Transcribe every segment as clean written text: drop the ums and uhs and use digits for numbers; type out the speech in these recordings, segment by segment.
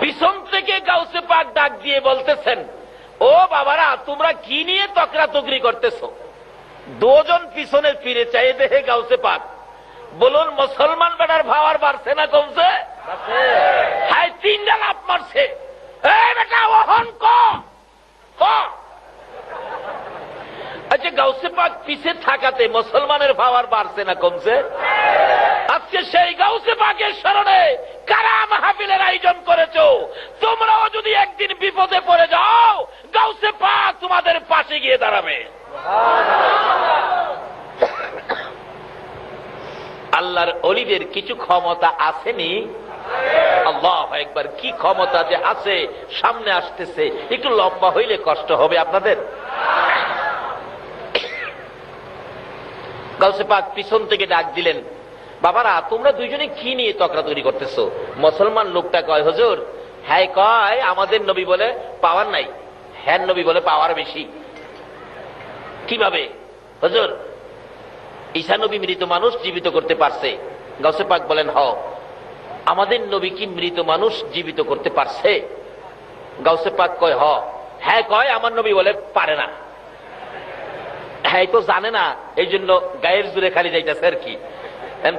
পিছন থেকে গাউসে পাক ডাক দিয়ে বলতেছেন, ও বাবারা, তোমরা কি নিয়ে তকরাতকরি করতেছো? দুজন পিছনে ফিরে চাই দেখে গাউসে পাক বলুন, মুসলমান বেটার ভাওয়ার বাড়ছে না কমছে? হ্যাঁ, 3টা লাফ মারছে। এই বেটা ওহন ক। আচ্ছা, গাউসে পাক পিছে থাকাতে মুসলমানের ভাওয়ার বাড়ছে না কমছে? আজকে সেই গাউসে পাকের স্মরণে কারা মাহফিলের আয়োজন করেছো? তোমরাও যদি একদিন বিপদে পড়ে যাও, গাউসে পাক তোমাদের পাশে গিয়ে দাঁড়াবে। আল্লাহর ওলিদের কিছু ক্ষমতা আসেনি? আল্লাহু আকবার, কি ক্ষমতা যে আছে সামনে আসতেছে। একটু লম্বা হইলে কষ্ট হবে আপনাদের। গাউসে পাক পিছন থেকে ডাক দিলেন, বাবারা, তোমরা দুইজনে কি নিয়ে তকরাতকরি করতেছো? মুসলমান লোকটা কয়, হুজুর, হ্যাঁ কয় আমাদের নবী বলে পাওয়ার নাই, হ্যাঁ নবী বলে পাওয়ার বেশি। কিভাবে হুজুর? ঈসা নবী মৃত মানুষ জীবিত করতে পারছে। গাউসে পাক বলেন, হ। আমাদের নবী কি মৃত মানুষ জীবিত করতে পারছে? গাউসে পাক কয়, হ। হ্যাঁ কয় আমার নবী বলে পারে না। হ্যাঁ তো জানে না, এই জন্য গায়ের জুড়ে খালি যাইতেছে আর কি।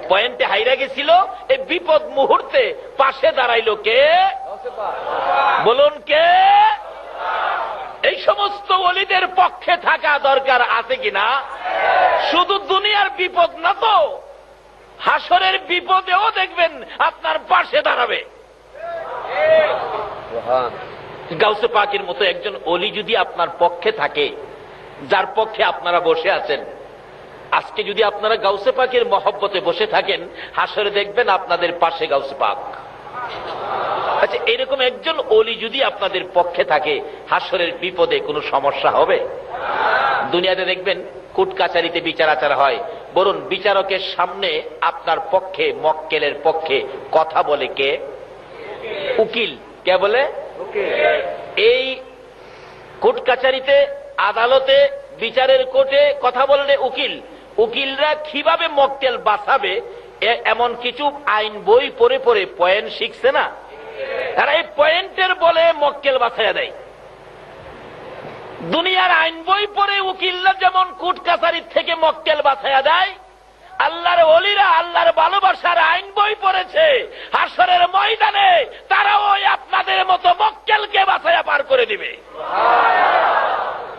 পয়েন্টে হাইরা গেছিল, এই বিপদ মুহূর্তে পাশে দাঁড়াইলো কে? বলুন কে? এই সমস্ত ওলিদের পক্ষে থাকা দরকার আছে কিনা? শুধু দুনিয়ার বিপদ না তো, হাসরের বিপদেও দেখবেন আপনার পাশে দাঁড়াবে। গাউসে পাকের মতো একজন ওলি যদি আপনার পক্ষে থাকে, যার পক্ষে আপনারা বসে আছেন, আজকে যদি আপনারা গাউসে পাকের মহব্বতে বসে থাকেন, হাসরে দেখবেন আপনাদের পাশে গাউসে পাক। আচ্ছা, এরকম একজন ওলি যদি আপনাদের পক্ষে থাকে, হাসরের বিপদে কোনো সমস্যা হবে? দুনিয়াতে দেখবেন কোর্ট কাচারিতে বিচার আচার হয়, বলুন বিচারকের সামনে আপনার পক্ষে, মক্কেলের পক্ষে কথা বলে কে? উকিল। কে বলে? এই কোর্ট কাচারিতে, আদালতে, বিচারের কোর্টে কথা বললে উকিল। উকিলরা কিভাবে মক্কেল বাঁচাবে এমন কিছু আইন বই পড়ে পড়ে পয়েন্ট শিখছে না? তারা এই পয়েন্টের বলে মক্কেল বাঁচাইয়া দেয়। দুনিয়ার আইন বই পড়ে উকিলরা যেমন কোর্ট কাছারির থেকে মক্কেল বাঁচাইয়া দেয়, আল্লাহর ওলিরা আল্লাহর ভালোবাসার আইন বই পড়েছে, হাসরের ময়দানে তারাও আপনাদের মতো মক্কেলকে বাঁচাইয়া পার করে দিবে।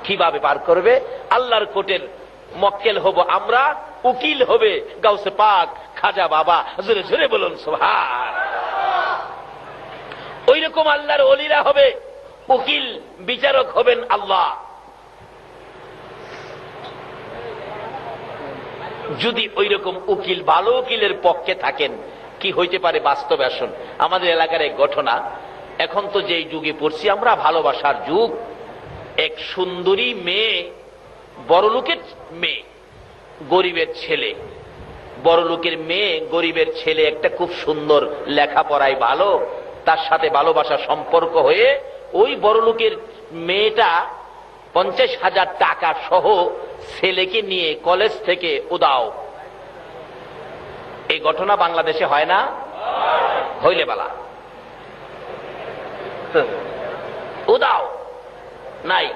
কিভাবে পার করবে? আল্লাহর কোর্টের মক্কেল হব আমরা, উকিল হবে গাউসে পাক, খাজা বাবা। জোরে জোরে বলুন সুবহান। ওই রকম আল্লাহর ওলিরা হবে উকিল, বিচারক হবেন আল্লাহ। যদি ওই রকম উকিল, ভালো উকিলের পক্ষে থাকেন, কি হইতে পারে বাস্তবে আসুন। আমাদের এলাকার এক ঘটনা, এখন তো যেই যুগে পড়ছি আমরা, ভালোবাসার যুগ। এক সুন্দরী মেয়ে, বড়লোকের মেয়ে, গরিবের ছেলে, বড়লোকের মেয়ে, গরিবের ছেলে, একটা খুব সুন্দর, লেখাপড়ায় ভালো, তার সাথে ভালোবাসা সম্পর্ক হয়ে ওই বড়লোকের মেয়েটা 50,000 টাকা সহ ছেলেকে নিয়ে কলেজ থেকে উদাও। এই ঘটনা বাংলাদেশে হয় না? হইলে বালা। উদাও নাই,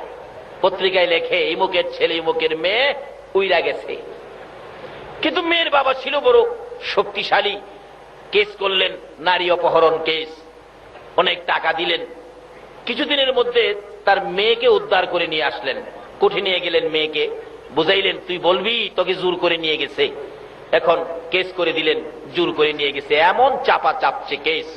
পত্রিকায় লেখে ইমুকের ছেলে, ইমুকের মেয়ে উইরা গেছে। কিন্তু মেয়ের বাবা ছিল বড় শক্তিশালী, কেস করলেন, নারী অপহরণ কেস, অনেক টাকা দিলেন। কিছুদিনের মধ্যে তার মেয়েকে উদ্ধার করে নিয়ে আসলেন, কোর্টে নিয়ে গেলেন, মেয়েকে বুঝাইলেন, তুই বলবি তোকে জোর করে নিয়ে গেছে। এখন কেস করে দিলেন, জোর করে নিয়ে গেছে। এমন চাপা চাপছে কেস,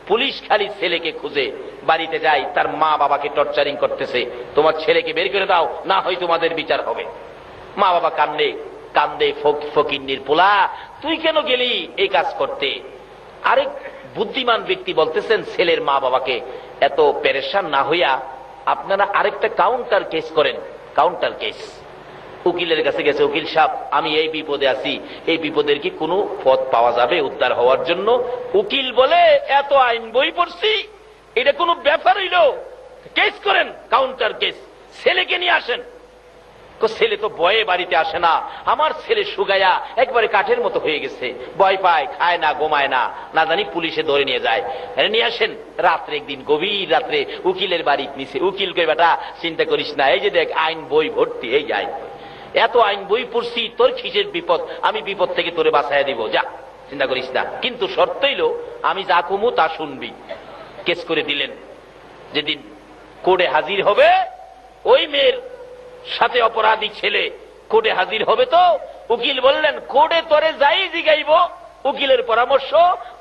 পুলিশ খালি ছেলেকে খুঁজে বাড়িতে যায়, তার মা বাবাকে টর্চারিং করতেছে, তোমার ছেলেকে বের করে দাও, না হয় তোমাদের বিচার হবে। মা বাবা কান্দে কান্দে, ফকিন্নির পোলা, তুই কেন গেলি এই কাজ করতে? আরেক বুদ্ধিমান ব্যক্তি বলতেছেন, ছেলের মা বাবাকে এত পেরেশান না হইয়া আপনারা আরেকটা কাউন্টার কেস করেন। Counter case. উকিলের কাছে গেছে, উকিল সাহেব আমি এই বিপদে আছি, এই বিপদের কি কোনো পথ পাওয়া যাবে উদ্ধার হওয়ার জন্য? উকিল বলে, এত আইন বই পড়ছি, এটা কোনো ব্যাপার হইল? কেস করেন, কাউন্টার কেস, ছেলেকে নিয়ে আসেন। ছেলে তো বয়ে বাড়িতে আসে না, আমার ছেলে সুগায়া একবারে কাঠের মতো হয়ে গেছে, ভয় পায়, খায় না, ঘুমায় না, না জানি পুলিশে ধরে নিয়ে যায়। নিয়ে আসেন। রাত্রে একদিন গভীর রাত্রে উকিলের বাড়ি নিচে, উকিল কই বেটা চিন্তা করিস না, এই যে দেখ আইন বই ভর্তি, এই আইন বই, এত আইন বই পড়ছি, তোর কিসের বিপদ, আমি বিপদ থেকে তোরে বাঁচাইয়া দিব, যা চিন্তা করিস না, কিন্তু শর্ত হইল আমি যা কমু তা শুনবি। কেস করে দিলেন। যেদিন কোর্টে হাজির হবে, ওই মেয়ের সাথে অপরাধী ছেলে কোর্টে হাজির হবে, তো উকিল বললেন কোর্টে তোরে যাই জিগাইব, উকিলের পরামর্শ,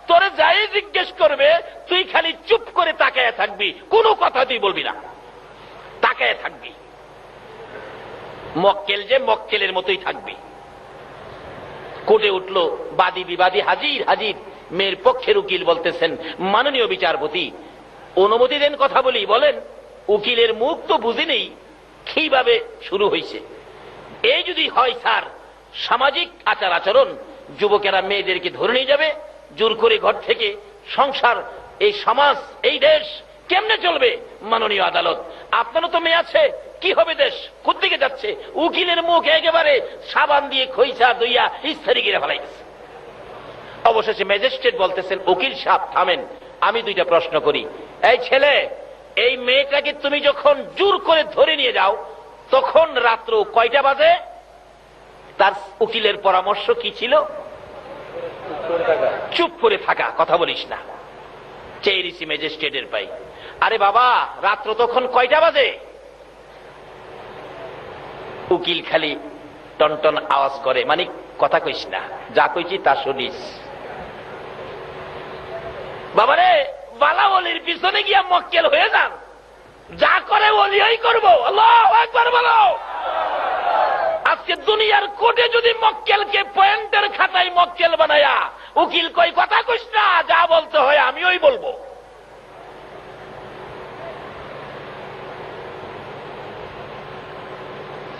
তোরে যাই জিজ্ঞেস করবে তুই খালি চুপ করে তাকায় থাকবি, কোনো কথা তুই বলবি না, তাকায় থাকবি, মক্কেল যে মক্কেলের মতোই থাকবি। কোর্টে উঠলো, বাদী বিবাদী হাজির হাজির। মেয়ের পক্ষের উকিল বলতেছেন, মাননীয় বিচারপতি অনুমতি দেন কথা বলি। বলেন। উকিলের মুখ তো বুঝি নেই কিভাবে শুরু হয়েছে। এই যদি হয় স্যার সামাজিক আচার আচরণ, যুবকেরা মেয়েদেরকে ধরে নিয়ে যাবে জোর করে ঘর থেকে, সংসার, এই সমাজ, এই দেশ কেমনে চলবে? মাননীয় আদালত, আপনারও তো মেয়ে আছে, কি হবে দেশ, কোথেকে যাচ্ছে? উকিলের মুখ একেবারে সাবান দিয়ে খইসা দইয়া ইস্তারি গিরে ফেলাইছে। অবশেষে ম্যাজিস্ট্রেট বলতেছেন, উকিল সাহেব থামেন, আমি দুইটা প্রশ্ন করি। এই ছেলে, এই মেয়েটাকে তুমি যখন জোর করে ধরে নিয়ে যাও তখন রাত্র কয়টা বাজে? তার উকিলের পরামর্শ কি ছিল? চুপ করে থাকা, কথা বলিস না। চেয়েছি ম্যাজিস্ট্রেটের পাই, আরে বাবা রাত্র তখন কয়টা বাজে? উকিল খালি টনটন আওয়াজ করে, মানে কথা কইস না, যা কইছি তা শুনিস। বাবারে, বালা ওলির পিছনে গিয়া মক্কেল হয়ে যান, যা করে ওলিই করবো। আল্লাহু আকবার বলো। আজকে দুনিয়ার কোর্টে যদি মক্কেলকে পয়েন্টের খাতায় মক্কেল বানায়া উকিল কই কথা কইস না, যা বলতে হয় আমি ওই বলবো।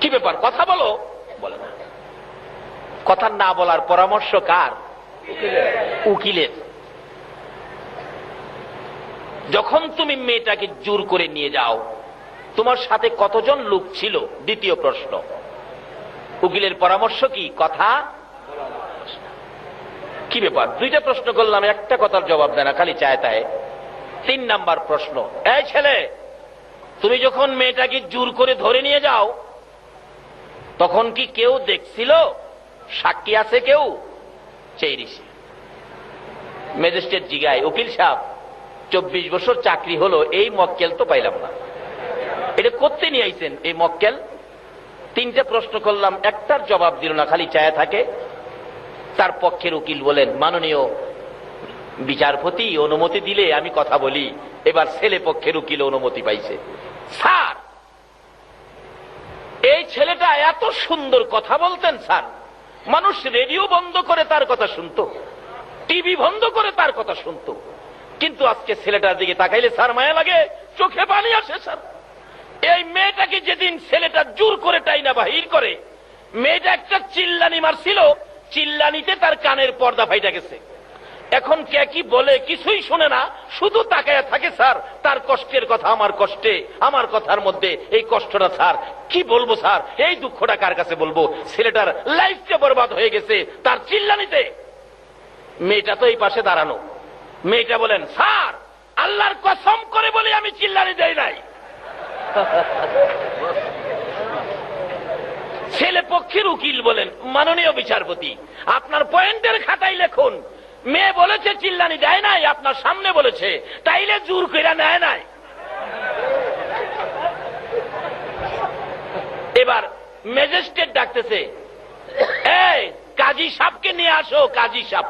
কি ব্যাপার, কথা বলো, বলে না। কথা না বলার পরামর্শ কার? উকিলের। যখন তুমি মেয়েটাকে জোর করে নিয়ে যাও, তোমার সাথে কতজন লোক ছিল? দ্বিতীয় প্রশ্ন। উকিলের পরামর্শ কি? কথা। কি ব্যাপার, দুইটা প্রশ্ন করলাম, একটা কথার জবাব দেয় না, খালি চায় তাই। 3 নাম্বার প্রশ্ন, এই ছেলে, তুমি যখন মেয়েটাকে জোর করে ধরে নিয়ে যাও তখন কি কেউ দেখছিল? সাক্ষী আছে কেউ? চেয়েছি। ম্যাজিস্ট্রেট জিগায়, উকিল সাহেব 24 বছর চাকরি হলো, এই মক্কেল তো পাইলাম না, এটা করতে নিয়ে আইছেন এই মক্কেল? 3টা প্রশ্ন করলাম, একটার জবাব দিল না, খালি চায় থাকে। তার পক্ষের উকিল বলেন, মাননীয় বিচারপতি অনুমতি দিলে আমি কথা বলি। এবার ছেলে পক্ষের উকিল অনুমতি পাইছে। স্যার, এই ছেলেটা এত সুন্দর কথা বলতেন স্যার, মানুষ রেডিও বন্ধ করে তার কথা শুনতো, টিভি বন্ধ করে তার কথা শুনতো, কিন্তু আজকে ছেলেটার দিকে তাকাইলে স্যার মায়া লাগে, চোখে পানি আসে স্যার। এই মেয়েটাকে যেদিন ছেলেটা জোর করে টাইনা বাহির করে, মেয়েটা একটা চিল্লানি মারছিল, চিল্লানিতে তার কানের পর্দা ফাইটা গেছে। এখন কে কি বলে কিছুই শুনে না, শুধু তাকায়া থাকে স্যার। তার কষ্টের কথা আমার কষ্টে, আমার কথার মধ্যে এই কষ্টটা স্যার কি বলবো স্যার, এই দুঃখটা কার কাছে বলবো? ছেলেটার লাইফটা বরবাদ হয়ে গেছে তার চিল্লানিতে। মেয়েটা তো এই পাশে দাঁড়ানো। মেয়েটা বলেন, স্যার আল্লাহর কসম করে বলে আমি চিল্লানি দেই নাই। ছেলে পক্ষের উকিল বলেন, মাননীয় বিচারপতি আপনার পয়েন্টের খাতায় লিখুন, মেয়ে বলেছে চিল্লানি দেয় নাই, আপনার সামনে বলেছে, তাইলে জোর কইরা নেয় নাই। এবার ম্যাজিস্ট্রেট ডাকতেছে, এই কাজী সাহেবকে নিয়ে আসো, কাজী সাহেব।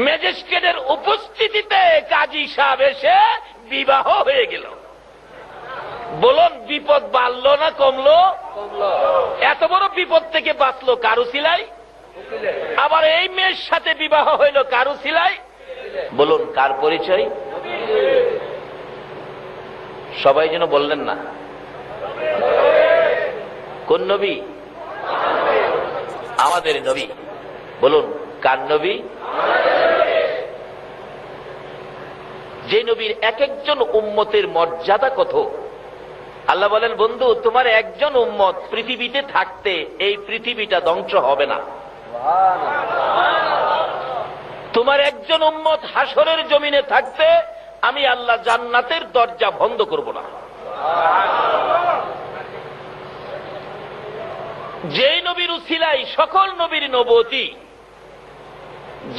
ম্যাজিস্ট্রেটের উপস্থিতিতে কাজী সাহেব এসে বিবাহ হয়ে গেল। বলুন, বিপদ বাড়লো না কমলো? এত বড় বিপদ থেকে বাঁচলো কারু সিলাই। আবার এই মেয়ের সাথে বিবাহ হইল কারু সিলাই। বলুন, কার পরিচয়? সবাই যেন বললেন না। কোন নবী? আমাদের নবী। বলুন, কার নবী? যে নবীর এক একজন উম্মতের মর্যাদা কত, আল্লাহ বলেন, বন্ধু তোমার একজন উম্মত পৃথিবীতে থাকতে এই পৃথিবীটা ধ্বংস হবে না। তোমার একজন উম্মত হাসরের জমিনে থাকতে আমি আল্লাহ জান্নাতের দরজা বন্ধ করব না। যেই নবীর উসিলায় সকল নবীর নবুয়তি,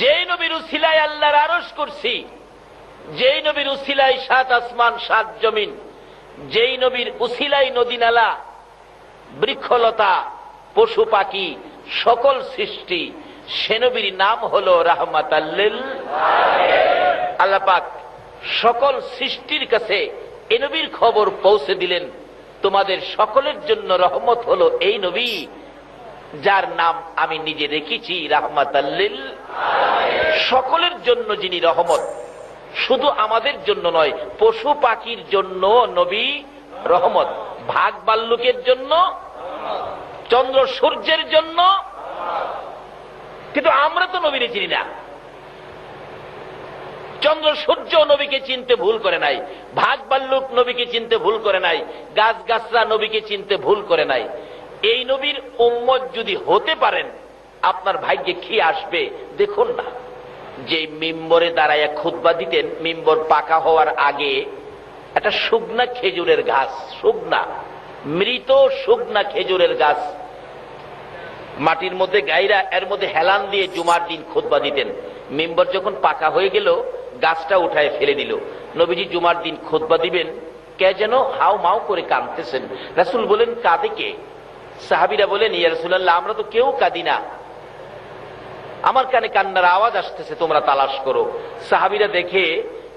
যেই নবীর উসিলায় আল্লাহর আরশ করছি, যেই নবীর উসিলায় 7 আসমান 7 জমিন, যেই নবীর উসিলায় নদী নালা বৃক্ষলতা পশু পাখি সকল সৃষ্টি, সে নবীর নাম হলো রাহমাতাল লিল আলামিন। আল্লাহ পাক সকল সৃষ্টির কাছে এ নবীর খবর পৌঁছে দিলেন, তোমাদের সকলের জন্য রহমত হলো এই নবী যার নাম আমি নিজে রেখেছি রাহমাতাল লিল আলামিন। সকলের জন্য যিনি রহমত, শুধু আমাদের জন্য নয়, পশু পাখির জন্য নবী রহমত, ভাগ ভাল্লুকের জন্য, চন্দ্র সূর্যের জন্য। কিন্তু আমরা তো নবীরে চিনি না। চন্দ্র সূর্য নবীকে চিনতে ভুল করে নাই, ভাগ ভাল্লুক নবীকে চিনতে ভুল করে নাই, গাছ গাছরা নবীকে চিনতে ভুল করে নাই। এই নবীর উম্মত যদি হতে পারেন, আপনার ভাগ্যে কি আসবে দেখুন না। যে মিম্বরে দাঁড়ায় খুতবা দিতেন, মিম্বর পাকা হওয়ার আগে একটা শুকনা খেজুরের গাছ, শুকনা মৃত শুকনা খেজুরের গাছ মাটির মধ্যে গাইরা এর মধ্যে হেলান দিয়ে জুমার দিন খুতবা দিতেন। মিম্বর যখন পাকা হয়ে গেল, গাছটা উঠায় ফেলে দিল। নবীজি জুমার দিন খুতবা দিবেন, কে যেন হাও মাও করে কাঁদতেছেন। রাসূল বলেন, কাঁদে কে? সাহাবীরা বলেন, ইয়া রাসূলুল্লাহ, আমরা তো কেউ কাঁদি না, আমার কানে কান্নার আওয়াজ আসতেছে, তোমরা তালাশ করো। সাহাবীরা দেখে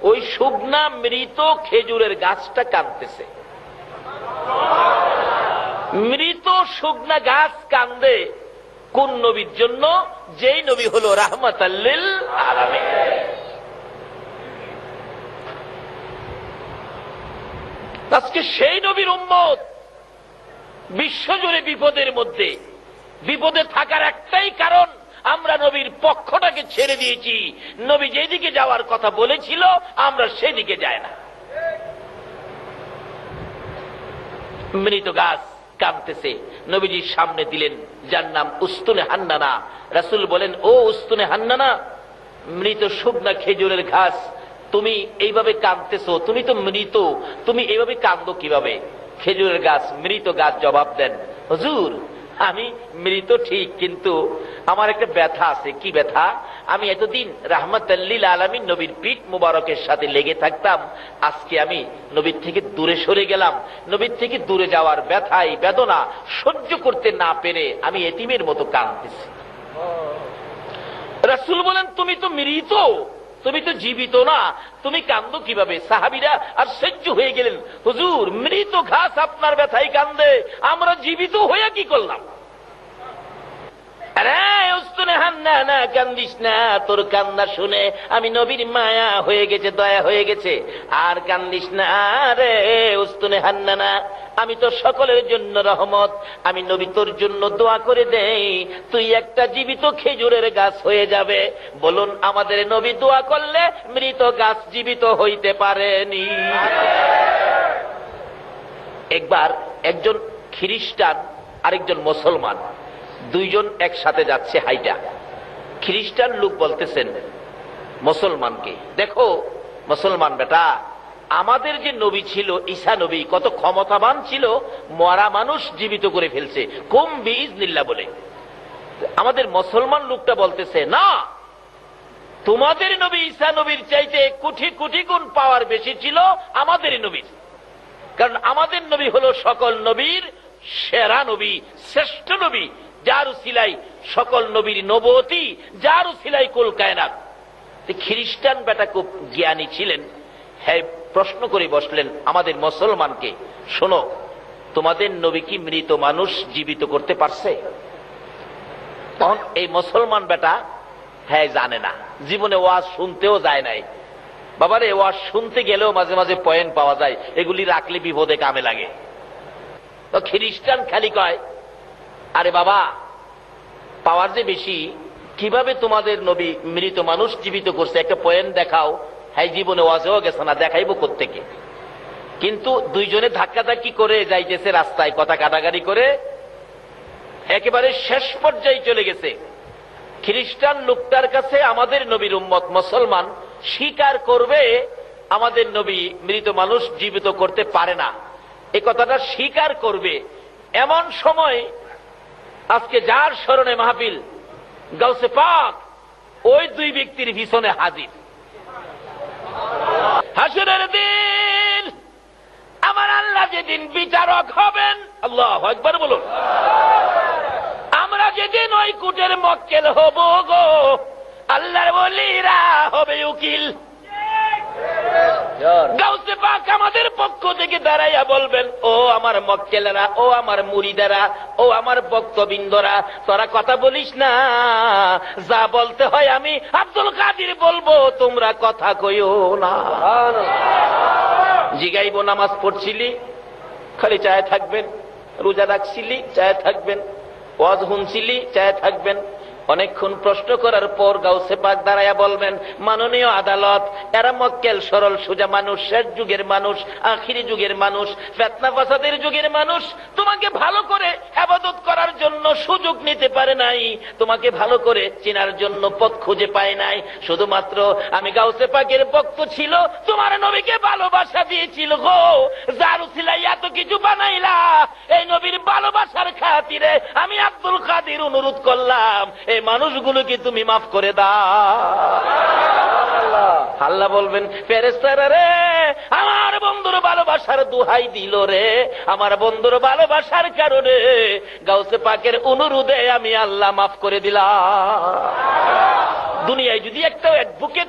ওই শুকনা মৃত খেজুরের গাছটা কাঁদতেছে। মৃত শুকনা গাছ কান্দে কোন নবীর জন্য? যেই নবী হলো রাহমাতাল লিল আলামিন। আজকে সেই নবীর উম্মত বিশ্বজুড়ে বিপদের মধ্যে। বিপদে থাকার একটাই কারণ, আমরা নবীর পক্ষটাকে ছেড়ে দিয়েছি। নবী যেদিকে যাওয়ার কথা বলেছিল আমরা সেদিকে যাই না। মৃত গাছ কাঁদতেছে, নবীজির সামনে দিলেন, যার নাম উস্তুনে হান্নানা। রাসূল বলেন, ও উস্তুনে হান্নানা, মৃত শুকনা খেজুরের ঘাস, তুমি এইভাবে কাঁদতেছো, তুমি তো মৃত, তুমি এইভাবে কাঁদো কিভাবে? খেজুরের গাছ, মৃত গাছ জবাব দেন, হুজুর আমি মৃত ঠিক, কিন্তু আমার একটা ব্যথা আছে। কি ব্যথা? আমি এতদিন রাহমাতাল লিল আলামিন নবীর পিঠ মুবারকের সাথে লেগে থাকতাম, আজকে আমি নবীর থেকে দূরে সরে গেলাম। নবীর থেকে দূরে যাওয়ার ব্যথাই বেদনা সহ্য করতে না পেরে আমি এতিমের মতো কাঁদতেছি। রাসূল বলেন, তুমি তো মৃত, তুমি তো জীবিত না, তুমি কান্দো কিভাবে? সাহাবীরা আর সহ্য হয়ে গেলেন, হুজুর মৃত ঘাস আপনার ব্যথায় কান্দে, আমরা জীবিত হয়ে কি করলাম? কান্দিস না, তোর কান্না শুনে আমি নবীর মায়া হয়ে গেছে, দয়া হয়ে গেছে, আর কান্দিস না রে উস্তুনে হান্নানা, আমি তো সকলের জন্য রহমত, আমি নবী তোর জন্য দোয়া করে দেই, তুই একটা জীবিত খেজুরের গাছ হয়ে যাবে। বলুন, আমাদের নবী দোয়া করলে মৃত গাছ জীবিত হইতে পারেনি? একবার একজন খ্রিস্টান আরেকজন মুসলমান, দুইজন একসাথে যাচ্ছে হাইটা। খ্রিস্টান লোক বলতেছেন মুসলমানকে, দেখো মুসলমান বেটা, আমাদের যে নবী ছিল ঈসা নবী, কত ক্ষমতাবান ছিল, মরা মানুষ জীবিত করে ফেলছে কুম বিইজনিল্লাহ বলে। আমাদের মুসলমান লোকটা বলতেছে, না, তোমাদের নবী ঈসা নবীর চাইতে কোটি কোটি গুণ পাওয়ার বেশি ছিল আমাদের নবীর, কারণ আমাদের নবী হলো সকল নবীর সেরা নবী, শ্রেষ্ঠ নবী, যার উসিলায় সকল নবীর নবুয়তি, যার উসিলায় কুল কায়নাত। খ্রিস্টান বেটা খুব জ্ঞানী ছিলেন, হ্যাঁ প্রশ্ন করে বসলেন আমাদের মুসলমানকে, শোনো, তোমাদের নবী কি মৃত মানুষ জীবিত করতে পারছে? তখন এই মুসলমান বেটা হ্যাঁ জানে না, জীবনে ওয়াজ শুনতেও যায় নাই। বাবারে, ওয়াজ শুনতে গেলেও মাঝে মাঝে পয়েন্ট পাওয়া যায়, এগুলি রাখলে বিপদে কামে লাগে। তো খ্রিস্টান খালি কয়, আরে বাবা, পাওয়ার যে বেশি, কিভাবে তোমাদের নবী মৃত মানুষ জীবিত করছে একটা পয়েন্ট দেখাও। হ্যাঁ জীবনে ওয়াজেও গেছে না, দেখাইবো কোত্থেকে? কিন্তু দুইজনে ধাক্কাধাক্কি করে যাইতেছে রাস্তায়, কথা কাটাকাটি করে একেবারে শেষ পর্যায়ে চলে গেছে। খ্রিস্টান লোকটার কাছে আমাদের নবীর উম্মত মুসলমান স্বীকার করবে আমাদের নবী মৃত মানুষ জীবিত করতে পারে না, এই কথাটা স্বীকার করবে। এমন সময় আজকে যার স্মরণে মাহফিল, গাউসে পাক ওই দুই ব্যক্তির পিছনে হাজির। হাসরের দিন আমার আল্লাহ যেদিন বিচারক হবেন, আল্লাহু আকবার বলুন, আমরা যেদিন ওই কুটের মক্কেল হব গো, আল্লাহর ওলিরা হবে উকিল। গাউসে পাক আমাদের পক্ষ থেকে দাঁড়াইয়া বলবেন, ও আমার মক্কেলেরা, ও আমার মুরিদারা, ও আমার ভক্তবৃন্দরা, তোরা কথা বলিস না, যা বলতে হয় আমি আব্দুল কাদির বলবো, তোমরা কথা কইও না। জিগাইব, নামাজ পড়ছিলি খালি চায় থাকবেন, রোজা রাখছিলি চায় থাকবেন, ওয়াজ শুনছিলি চায় থাকবেন। অনেকক্ষণ প্রশ্ন করার পর গাউসে পাক দাঁড়ায়া বলবেন, মাননীয় আদালত, এরা মক্কেল সরল সোজা মানুষ, শেষ যুগের মানুষ, আখিরি যুগের মানুষ, ফিতনা ফাসাদের যুগের মানুষ, তোমাকে ভালো করে ইবাদত করার জন্য সুযোগ নিতে পারে নাই, তোমাকে ভালো করে চেনার জন্য পথ খুঁজে পায় নাই। শুধুমাত্র আমি গাউসে পাকের ভক্ত ছিল, তোমার নবীকে ভালোবাসা দিয়েছিল গো, যার উসিলায় এত কিছু বানাইলা, এই নবীর ভালোবাসার খাতিরে আমি আব্দুল কাদির অনুরোধ করলাম, এই মানুষগুলোকে তুমি মাফ করে দাও। আল্লাহ বলবেন, ফেরেশতারা রে, আমার বন্ধুর ভালোবাসার দোহাই দিল রে, আমার বন্ধুর ভালোবাসার কারণে গাউসে পাকের অনুরোধে আমি আল্লাহ মাফ করে দিলাম। দুনিয়ায় যদি একটা অ্যাডভোকেট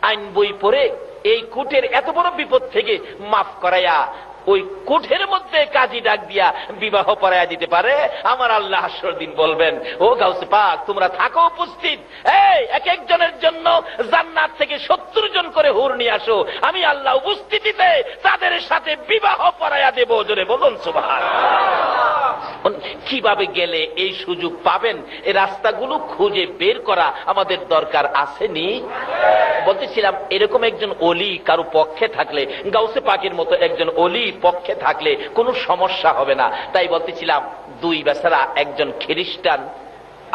আইন বই পড়ে এই কোর্টের এত বড় বিপদ থেকে মাফ করাইয়া ওই কোঠের মধ্যে কাজী ডাক দিয়া বিবাহ পড়াইয়া দিতে পারে, আমার আল্লাহ হাসরের দিন বলবেন, ও গাউসে পাক তোমরা থাকো উপস্থিত, এই এক একজনের জন্য জান্নাত থেকে 70 জন করে হুর নিয়ে আসো, আমি আল্লাহ উপস্থিতিতে তাদের সাথে বিবাহ পড়াইয়া দেব। জোরে বলুন সুবহানাল্লাহ। কিভাবে গেলে এই সুযোগ পাবেন, এই রাস্তাগুলো খুঁজে বের করা আমাদের দরকার আসেনি? বলতেছিলাম, এরকম একজন ওলি কারো পক্ষে থাকলে, গাউসে পাকের মতো একজন ওলি পক্ষে থাকলে কোনো সমস্যা হবে না। তাই বলতেছিলাম, দুই বেচারা, একজন খ্রিস্টান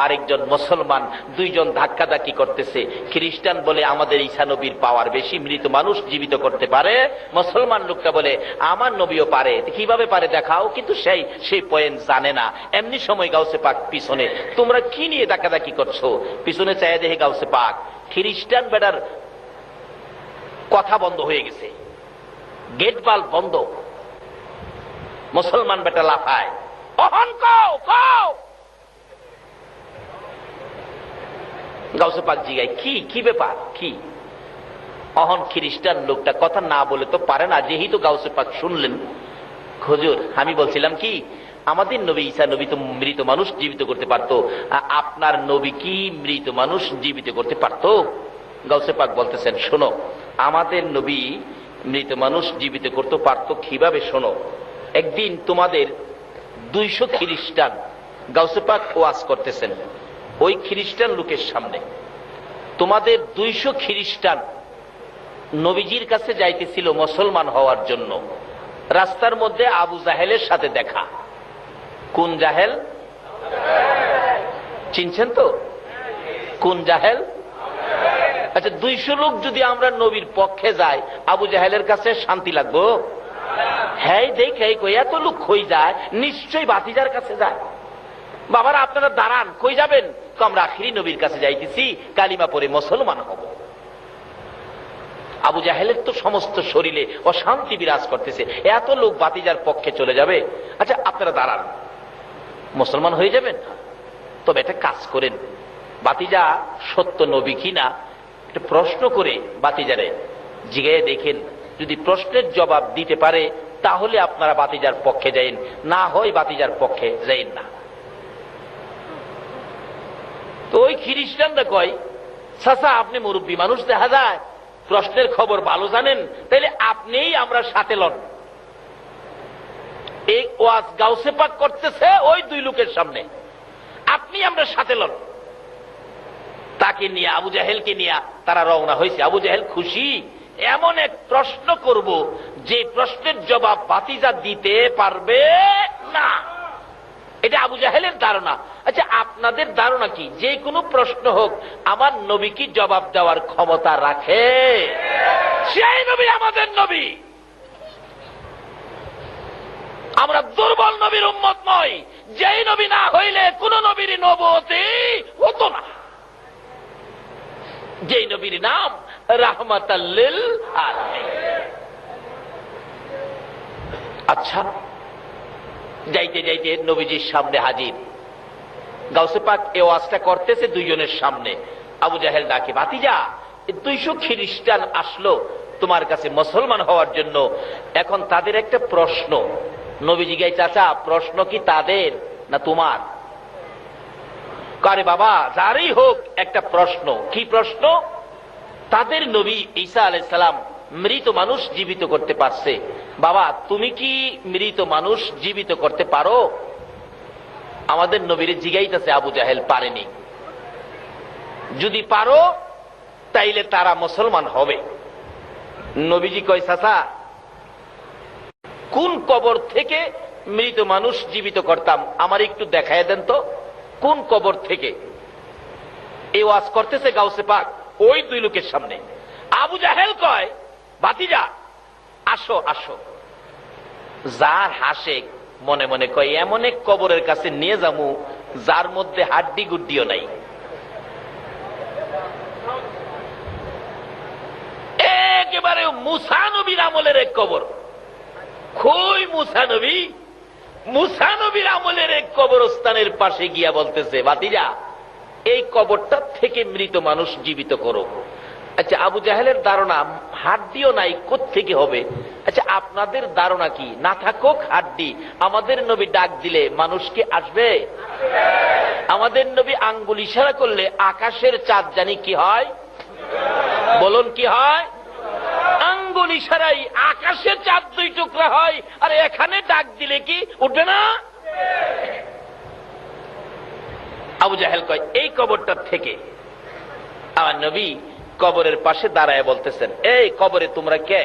আরেকজন মুসলমান, দুইজন ধাক্কাধাক্কি করতেছে। খ্রিস্টান বলে আমাদের ঈসা নবীর পাওয়ার বেশি, মৃত মানুষ জীবিত করতে পারে। মুসলমান লোকটা বলে আমার নবীও পারে। কিভাবে পারে দেখাও, কিন্তু সেই পয়েন্ট জানে না। এমনি সময় গাউসে পাক পিছনে, তোমরা কি নিয়ে ধাক্কাধাক্কি করছো? পিছনে চাইয়া দেখে গাউসে পাক খ্রিস্টান বেটার কথা বন্ধ হয়ে গেছে, গেট বাল্ব বন্ধ। মুসলমান বেটা লাফায়, অহন কও কও। গাউসে পাক জিগায়, কি ব্যাপার, কি? অহন খ্রিস্টান লোকটা কথা না বলে তো পারে না, যেহেতু গাউসে পাক শুনলেন, হুজুর আমি বলছিলাম কি, আমাদের নবী ঈসা নবী তো মৃত মানুষ জীবিত করতে পারতো, আপনার নবী কি মৃত মানুষ জীবিত করতে পারতো? গাউসে পাক বলতেছেন, শোনো, আমাদের নবী মৃত মানুষ জীবিত করতে পারতো কিভাবে শোনো। একদিন তোমাদের 200 খ্রিস্টান, গাউসে পাক ওয়াজ করতেছেন ওই খ্রিস্টান লোকের সামনে, তোমাদের 200 খ্রিস্টান নবীজির কাছে যাইতেছিল মুসলমান হওয়ার জন্য। রাস্তার মধ্যে আবু জাহেলের সাথে দেখা। কোন জাহেল? চিনছেন তো কোন জাহেল? আচ্ছা, 200 লোক যদি আমরা নবীর পক্ষে যাই, আবু জাহেলের কাছে শান্তি লাগবো? হ্যাঁ, দেখে এত লোক কই যায়, নিশ্চয়ই বাতিজার কাছে যায়। বাবারা আপনারা দাঁড়ান, কই যাবেন? আমরা আখিরি নবীর কাছে যাইতেছি, কালিমা পড়ে মুসলমান হব। আবু জাহেলের তো সমস্ত শরীরে অশান্তি বিরাজ করতেছে, এত লোক বাতিজার পক্ষে চলে যাবে। আচ্ছা আপনারা দাঁড়ান, মুসলমান হয়ে যাবেন? তবে একটা কাজ করেন, বাতিজা সত্য নবী কিনা একটা প্রশ্ন করে বাতিজারে জিগায়ে দেখেন, যদি প্রশ্নের জবাব দিতে পারে তাহলে আপনারা বাতিজার পক্ষে যাইন, না হয় বাতিজার পক্ষে যাইন না। তো ওই খ্রিস্টানরা কয়, চাচা আপনি মুরব্বী মানুষ, দেখা যায় প্রশ্নের খবর ভালো জানেন, তাইলে আপনিই আমরা সাথে লন। এই ওয়াজ গাউসে পাক করতেছে ওই দুই লোকের সামনে, আপনি আমরা সাথে লন। তাকে নিয়ে, আবু জাহেলকে নিয়ে তারা রওনা হয়েছে। আবু জাহেল খুশি, এমন এক প্রশ্ন করব যে প্রশ্নের জবাব ভাতিজা দিতে পারবে না। এটা আবু জাহেলের ধারণা। আচ্ছা, আপনাদের ধারণা কি যে কোনো প্রশ্ন হোক আমার নবী কি জবাব দেওয়ার ক্ষমতা রাখে? সেই নবী আমাদের নবী। আমরা দুর্বল নবীর উম্মত নই। যেই নবী না হইলে কোন নবীর নবুয়তি হতো না। যেই নবীর নাম রাহমাতাল লিল আলামিন। আচ্ছা, যাইতে যাইতে নবীজির সামনে হাজির। গাউসে পাক এ ওয়াজটা করতেছে দুইজনের সামনে। আবু জাহেল ডাকে, ভাতিজা 200 খ্রিস্টান আসলো তোমার কাছে মুসলমান হওয়ার জন্য। এখন তাদের একটা প্রশ্ন। নবীজি গাই, চাচা প্রশ্ন কি তাদের না তোমার? আরে বাবা, যারই হোক একটা প্রশ্ন। কি প্রশ্ন? তাদের নবী ঈসা আলাইহিস সালাম মৃত মানুষ জীবিত করতে পারছে। বাবা, তুমি কি মৃত মানুষ জীবিত করতে পারো? আমাদের নবীর জিগাইতেছে আবু জাহেল, পারেনি। যদি পারো তাইলে তারা মুসলমান হবে। নবীজি কয়, চাচা কোন কবর থেকে মৃত মানুষ জীবিত করতাম আমার একটু দেখায় দেন তো, কোন কবর থেকে? এই ওয়াজ করতেছে গাউসে পাক ওই দুই লোকের সামনে। আবু জাহেল কয়, ভাতিজা আসো আসো। যার হাসে মনে মনে কয়, এমন এক কবরের কাছে নিয়ে যামু যার মধ্যে হাড্ডি গুড্ডিও নাই। একেবারে মুসা নবীর আমলের এক কবর। কই মুসা নবী? মুসা নবীর আমলের এক কবরস্থানের পাশে গিয়া বলতেছে, ভাতিজা এই কবরটা থেকে মৃত মানুষ জীবিত করো। আচ্ছা, আবু জাহেলের ধারণা হাড্ডিও নাই, কোত্থেকে হবে? আচ্ছা, আপনাদের ধারণা কি? না থাকুক হাড্ডি, আমাদের নবী ডাক দিলে মানুষ কি আসবে? আমাদের নবী আঙ্গুল ইশারা করলে আকাশের চাঁদ জানি কি হয়? বলুন কি হয়? আঙ্গুল ইশারাই আকাশের চাঁদ 2 টুকরা হয়। আর এখানে ডাক দিলে কি উঠবে না? আবু জাহেল কয়, এই কবরটার থেকে। আমার নবী কবরের পাশে দাঁড়ায় বলতেছেন, এই কবরে তোমরা কে?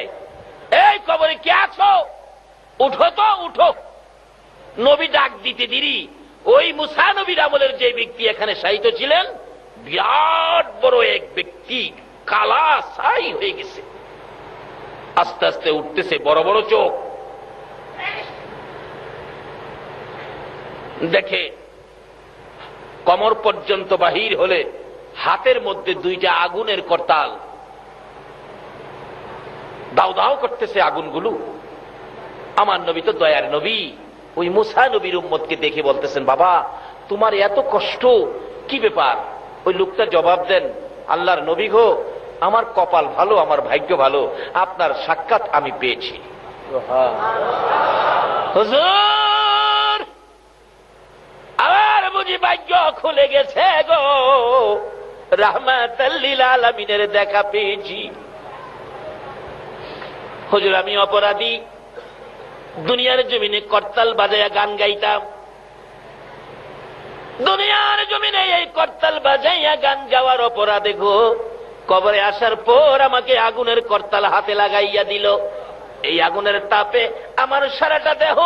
এই কবরে কে আছো? উঠো তো, উঠো। নবী ডাক দিতে দেরি ওই মুসা নবীর আমলের যে ব্যক্তি এখানে শায়িত ছিলেন, বিরাট বড় এক ব্যক্তি, কালা ছাই হয়ে গেছে, আস্তে আস্তে উঠতেছে, বড় বড় চোখ। দেখে কমর পর্যন্ত বাহির হলে হাতের মধ্যে 2টা আগুনের করতাল, দাও দাও করতেছে আগুনগুলো। আমার নবী তো দয়ার নবী, ওই মুসা নবীর উম্মতকে দেখে বলতেছেন, বাবা তোমার এত কষ্ট কি ব্যাপার? ওই লোকটা জবাব দেন, আল্লাহর নবী গো, আমার কপাল ভালো, আমার ভাগ্য ভালো, আপনার সাক্ষাৎ আমি পেয়েছি। হুজুর আমার বুঝি ভাগ্য খুলে গেছে গো, রাহমাতাল লিল আলামিনের দেখা পেয়েছি। হুজুর আমি অপরাধী, দুনিয়ার জমিনে করতাল বাজায়া গান গাইতাম, দুনিয়ার জমিনে এই করতাল বাজাইয়া গান গাওয়ার অপরাধে গো কবরে আসার পর আমাকে আগুনের করতাল হাতে লাগাইয়া দিল। এই আগুনের তাপে আমার সারাটা দেহ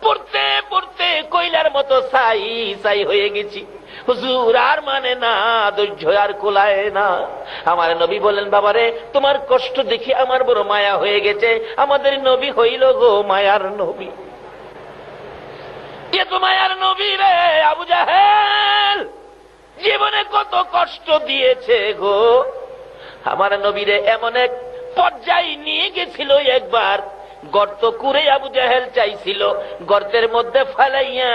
পড়তে পড়তে কয়লার মতো ছাই ছাই হয়ে গেছি। হুজুর আর মানে না, ধৈর্য আর কুলায় না। আমার নবী বলেন, বাবারে তোমার কষ্ট দেখে আমার বড় মায়া হয়ে গেছে। আমাদের নবী হইল গো মায়ার নবী। এ তো মায়ার নবী রে। আবু জাহেল জীবনে কত কষ্ট দিয়েছে গো। আমার নবীরে এমন এক পর্যায়ে নিয়ে গেছিল, একবার গর্ত করে আবু জাহেল চাইছিল গর্তের মধ্যে ফালাইয়া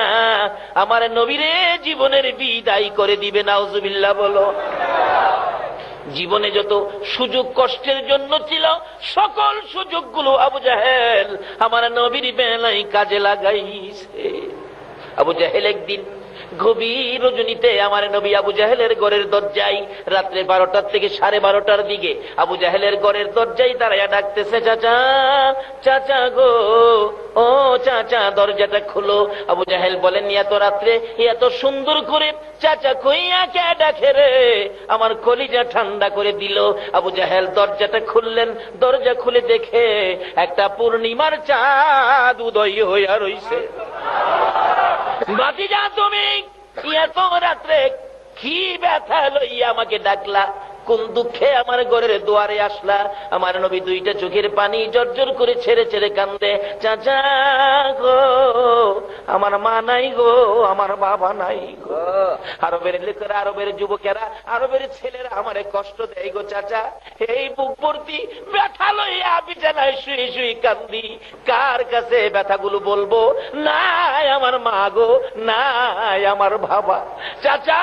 আমার নবীরে জীবনের বিদায় করে দিবে। নাউজুবিল্লাহ বলো। জীবনে যত সুযোগ কষ্টের জন্য ছিল সকল সুযোগগুলো আবু জাহেল আমার নবীর বেলায় কাজে লাগাইছে। আবু জাহেল একদিন গভীর রজনীতে আমার নবী আবু জাহেলের ঘরের দরজায় রাত্রে 12টার থেকে 12:30টার দিকে আবু জাহেলের ঘরের দরজায় দাঁড়ায়া ডাকতেছে, চাচা চাচা গো, ও চাচা দরজাটা খুলো। আবু জাহেল বলেন, এত রাত্রে এত সুন্দর করে চাচা কইয়া কে ডাকে রে? আমার কলিজা ঠান্ডা করে দিল। আবু জাহেল দরজাটা খুললেন, দরজা খুলে দেখে একটা পূর্ণিমার চাঁদ উদয় হইয়া রইছে। ভাতিজা তুমি এত রাত্রে কি ব্যথা লইয়া আমাকে ডাকলা? কোন দুঃখে আমার ঘরের দুয়ারে আসলা? আমার নবী দুইটা চোখের পানি জর্জর করে ছেড়ে ছেড়ে কান্দে, চাচা গো, আমার মা নাই গো, আমার বাবা নাই গো। আরবের লোকেরা, আরবের যুবকেরা, আরবের ছেলেরা আমারে কষ্ট দেয় গো চাচা। এই বুক ভর্তি ব্যথা লইয়া বিছানায় শুয়ে শুয়ে কান্দি, কার কাছে ব্যথাগুলো বলবো? নাই আমার মা গো, নাই আমার বাবা। চাচা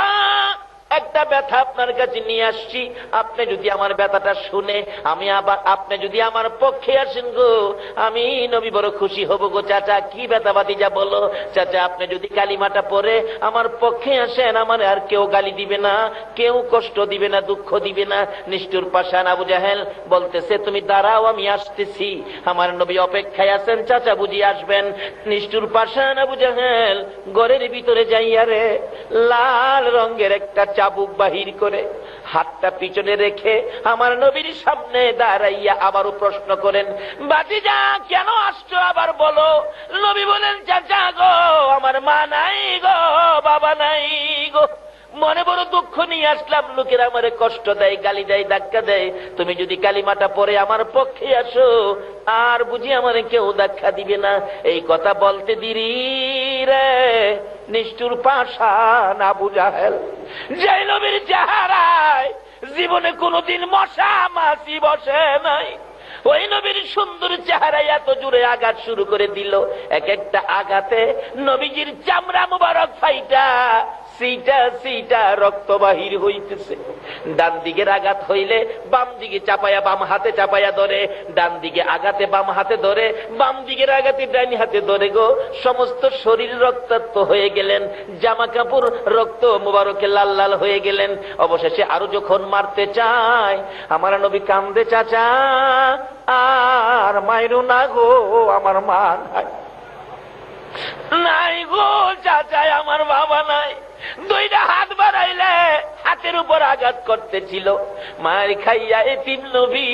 একটা ব্যথা আপনার কাছে নিয়ে আসছি, আপনি যদি আমার ব্যথাটা শুনে আপনি যদি আমার পক্ষে আসেন গো, আমি নবী বড় খুশি হব গো। চাচা কি ব্যথা ভাতিজা বলো? চাচা আপনি যদি কালিমাটা পড়ে আমার পক্ষে আসেন, আমার আর কেউ গালি দিবে না, কেউ কষ্ট দিবে না, দুঃখ দিবে না। নিষ্ঠুর পাষাণ আবু জাহেল বলতেছে, তুমি দাঁড়াও, আমি আসতেছি। আমার নবী অপেক্ষায় আছেন, চাচা বুঝি আসবেন। নিষ্ঠুর পাষাণ আবু জাহেল ঘরের ভিতরে যাইয়া রে লাল রঙের একটা চাবুক বাহির করে হাতটা পিছনে রেখে আমার নবীর সামনে দাঁড়াইয়া আবারও প্রশ্ন করেন, ভাতিজা কেন আসছো আবার বলো? নবী বলেন, চাচা গো, আমার মা নাই গো, বাবা নাই গো, মনে বড় দুঃখ নিয়ে আসলাম। লোকেরা আমারে কষ্ট দেয়, গালি দেয়, ধাক্কা দেয়। তুমি যদি কালিমাটা পরে আমার পক্ষে আসো, আর বুঝি আমারে কেউ ধাক্কা দিবে না। এই কথা বলতে দেরি রে নিষ্ঠুর পাষাণ আবু জাহেল, যে নবীর চেহারায় জীবনে কোনোদিন মশা মাছি বসে নাই, ওই নবীর সুন্দর চেহারায় এত জোরে আঘাত শুরু করে দিল। এক একটা আঘাতে নবীজির চামড়া মুবারক ফাইটা সিটা সিটা রক্ত বাহির হইতেছে। ডান দিকের আঘাত হইলে বাম দিকে চাপায়া, বাম হাতে চাপায়া ধরে, ডান দিকে আঘাতে বাম হাতে ধরে, বাম দিকের আঘাতে ডান হাতে ধরে গো। সমস্ত শরীর রক্তাক্ত হয়ে গেলেন, জামা কাপড় রক্ত মুবারকে লাল লাল হয়ে গেলেন। অবশেষে আরো যখন মারতে চায়, আমার নবী কান্দে, চাচা আর মাইরু না গো, আমার মা নাই, নাই গো চাচা, আমার বাবা নাই। দুইটা হাত বাড়াইলে হাতের উপর আঘাত করতেছিল। মার খাইয়া এতিম নবী,